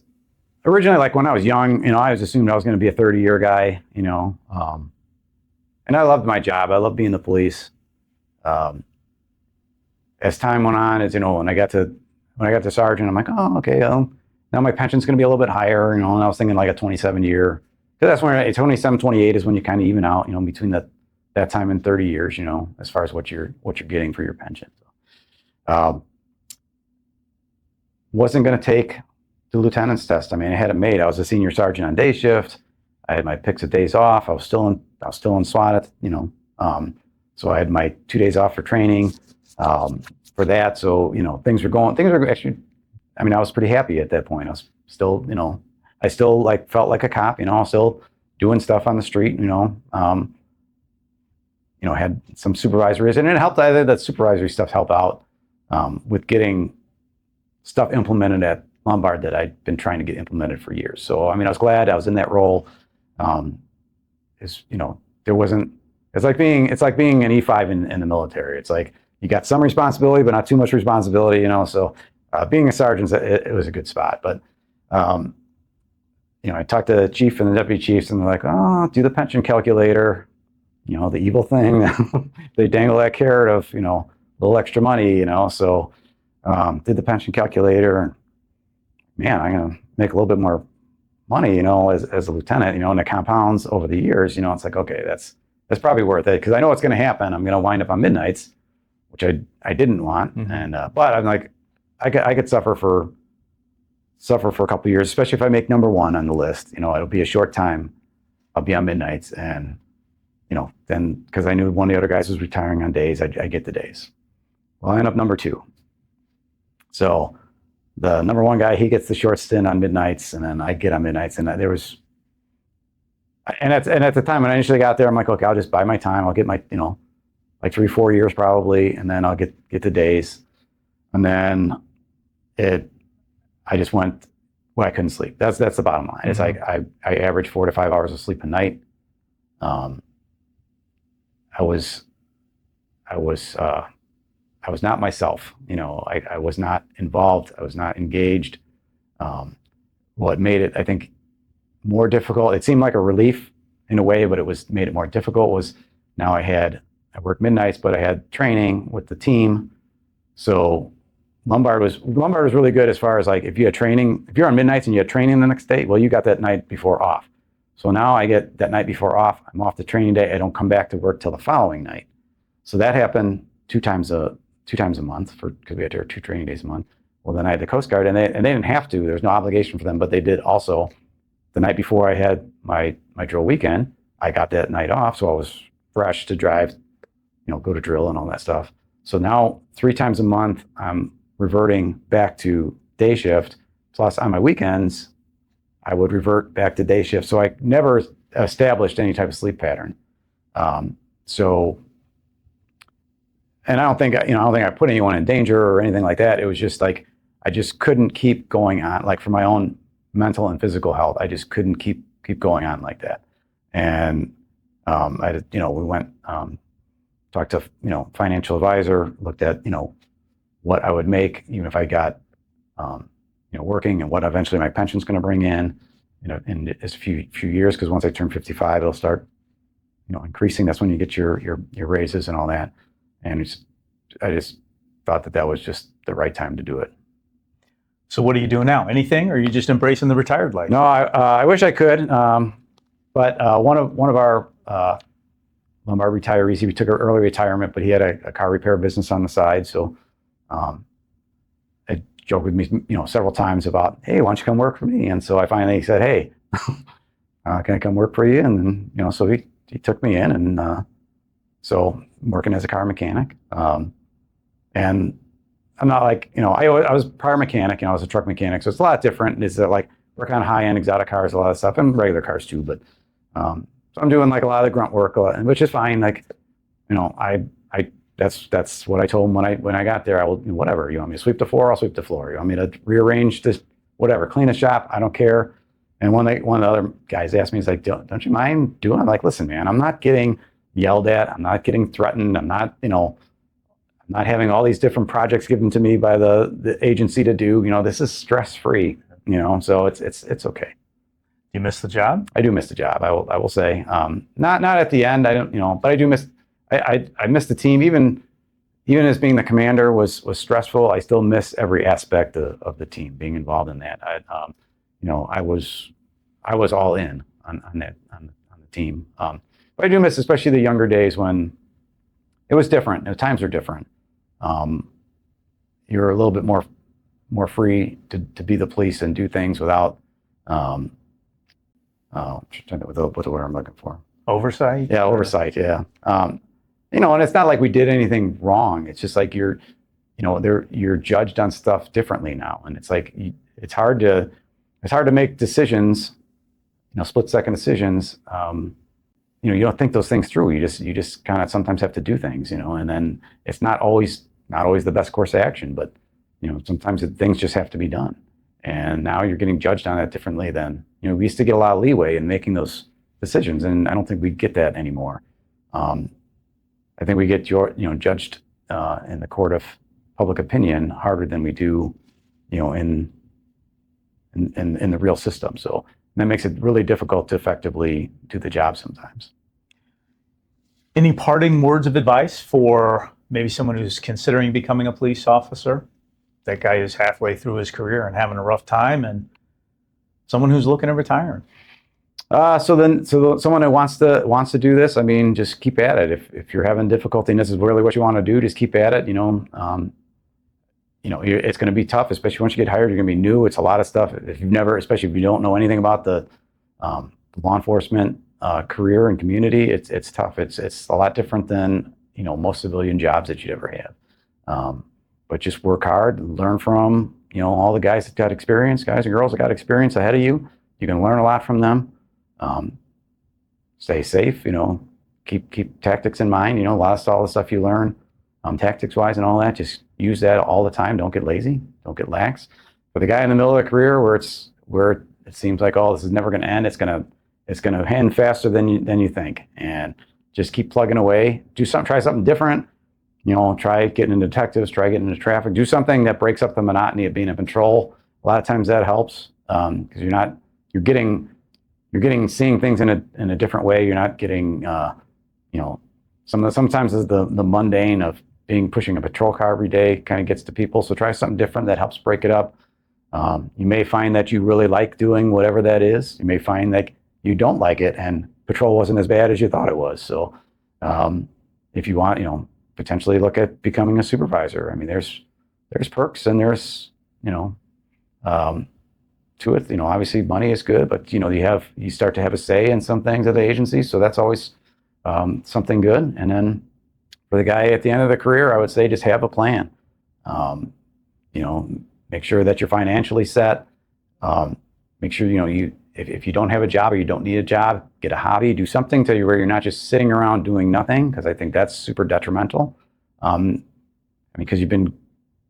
originally, when I was young, I always assumed I was going to be a 30-year guy, and I loved my job. I loved being the police. As time went on, when I got to sergeant, I'm like, oh, okay, now my pension's going to be a little bit higher, and I was thinking like a 27-year, because that's when 27, 28 is when you kind of even out, between that time and 30 years, as far as what you're getting for your pension. So, wasn't going to take the lieutenant's test. I had it made. I was a senior sergeant on day shift. I had my picks of days off. I was still in SWAT, so I had my 2 days off for training for that. So, things were actually, I was pretty happy at that point. I was still, I still felt like a cop, still doing stuff on the street, had some supervisories, and it helped. That supervisory stuff helped out with getting stuff implemented at Lombard that I'd been trying to get implemented for years. So, I was glad I was in that role. It's like being an E5 in the military. It's like you got some responsibility, but not too much responsibility, you know. So being a sergeant, it was a good spot. But you know, I talked to the chief and the deputy chiefs, and they're like, "Oh, do the pension calculator." You know, the evil thing. They dangle that carrot of, you know, a little extra money, you know. So did the pension calculator, and man, I'm gonna make a little bit more money, you know, as a lieutenant, you know, and it compounds over the years. You know, it's like, okay, that's probably worth it, because I know what's going to happen. I'm going to wind up on midnights, which I didn't want, and but I'm like, I could suffer for a couple of years, especially if I make number one on the list. You know, it'll be a short time. I'll be on midnights, and you know, then because I knew one of the other guys was retiring on days, I get the days. Well, I end up number two. So the number one guy, he gets the short stint on midnights, and then I get on midnights, and there was. And at the time when I initially got there, I'm like, okay, I'll just buy my time. I'll get my, you know, like 3-4 years probably, and then I'll get the days. And then I just went, well, I couldn't sleep. That's the bottom line. It's like I average 4 to 5 hours of sleep a night. I was not myself. You know, I was not involved. I was not engaged. What made it, I think, more difficult, it seemed like a relief in a way, but made it more difficult was now I worked midnights, but I had training with the team. So Lombard was really good as far as like, if you're on midnights and you had training the next day, well, you got that night before off. So now I get that night before off. I'm off the training day. I don't come back to work till the following night. So that happened two times a month because we had 2 training days a month. Well, then I had the Coast Guard, and they didn't have to. There's no obligation for them, but they did also. The night before I had my drill weekend, I got that night off, so I was fresh to drive, you know, go to drill and all that stuff. So now 3 times a month, I'm reverting back to day shift. Plus, on my weekends, I would revert back to day shift. So I never established any type of sleep pattern. So, and I don't think I put anyone in danger or anything like that. It was just like I just couldn't keep going on, like for my own mental and physical health. I just couldn't keep going on like that. And we went, talked to, you know, financial advisor, looked at, you know, what I would make even if I got, you know, working, and what eventually my pension's going to bring in, you know, in a few years, because once I turn 55, it'll start, you know, increasing. That's when you get your raises and all that. And I just thought that was just the right time to do it. So what are you doing now? Anything, or are you just embracing the retired life? No, I wish I could. But one of our Lombard retirees, he took an early retirement, but he had a car repair business on the side. So I joked with me, you know, several times about, hey, why don't you come work for me? And so I finally said, hey, can I come work for you? And then, you know, so he took me in, and so I'm working as a car mechanic. And I'm not like, you know, I was a prior mechanic, and I was a truck mechanic, so it's a lot different. It's like work on high-end exotic cars, a lot of stuff, and regular cars too. But so I'm doing like a lot of the grunt work, which is fine. Like, you know, that's what I told him when I got there. I will, whatever. You want me to sweep the floor? I'll sweep the floor. You want me to rearrange this? Whatever. Clean a shop? I don't care. And one of the other guys asked me, he's like, don't you mind doing it? I'm like, listen, man, I'm not getting yelled at. I'm not getting threatened. I'm not, you know, I'm not having all these different projects given to me by the agency to do. You know, this is stress-free, you know, so it's okay. You miss the job? I do miss the job. I will say, not at the end. I don't, you know, but I do miss. I miss the team. Even as being the commander was stressful, I still miss every aspect of the team, being involved in that. You know, I was all in on the team. But I do miss, especially the younger days when it was different. The times are different. You're a little bit more free to be the police and do things without. What's the word I'm looking for? Oversight? Yeah, oversight. Yeah. You know, and it's not like we did anything wrong. It's just like you're judged on stuff differently now, and it's like it's hard to make decisions, you know, split-second decisions. You know, you don't think those things through. You just kind of sometimes have to do things, you know, and then it's not always the best course of action, but you know, sometimes things just have to be done. And now you're getting judged on that differently than, you know, we used to get a lot of leeway in making those decisions, and I don't think we get that anymore. I think we get judged in the court of public opinion harder than we do, in the real system. So that makes it really difficult to effectively do the job sometimes. Any parting words of advice for maybe someone who's considering becoming a police officer? That guy who's halfway through his career and having a rough time, and someone who's looking at retiring. So someone who wants to do this, I mean, just keep at it. If you're having difficulty and this is really what you want to do, just keep at it. It's going to be tough, especially once you get hired. You're going to be new. It's a lot of stuff. Especially if you don't know anything about the law enforcement career and community, it's tough. It's a lot different than most civilian jobs that you'd ever have. But just work hard, learn from all the guys that got experience, guys and girls that got experience ahead of you. You can learn a lot from them. Stay safe. Keep tactics in mind. A lot of all the stuff you learn, tactics wise and all that. Just use that all the time. Don't get lazy. Don't get lax. For the guy in the middle of the career where it seems like, oh, this is never going to end. It's going to end faster than you think. And just keep plugging away. Try something different. Try getting into detectives. Try getting into traffic. Do something that breaks up the monotony of being in patrol. A lot of times that helps because you're getting seeing things in a different way. You're not getting sometimes the mundane of pushing a patrol car every day kind of gets to people. So try something different that helps break it up. You may find that you really like doing whatever that is. You may find that you don't like it and patrol wasn't as bad as you thought it was. So if you want, potentially look at becoming a supervisor. I mean, there's perks and there's, to it. Obviously money is good, but you start to have a say in some things at the agency. So that's always something good. And then for the guy at the end of the career, I would say just have a plan. Make sure that you're financially set. Make sure, if you don't have a job or you don't need a job, get a hobby, do something where you're not just sitting around doing nothing, because I think that's super detrimental. Because you've been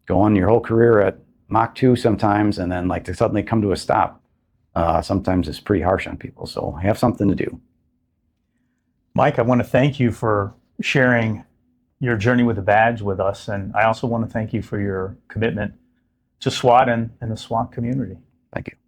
going your whole career at Mach 2 sometimes, and then to suddenly come to a stop, sometimes it's pretty harsh on people. So have something to do. Mike, I want to thank you for sharing your journey with the badge with us. And I also want to thank you for your commitment to SWAT and the SWAT community. Thank you.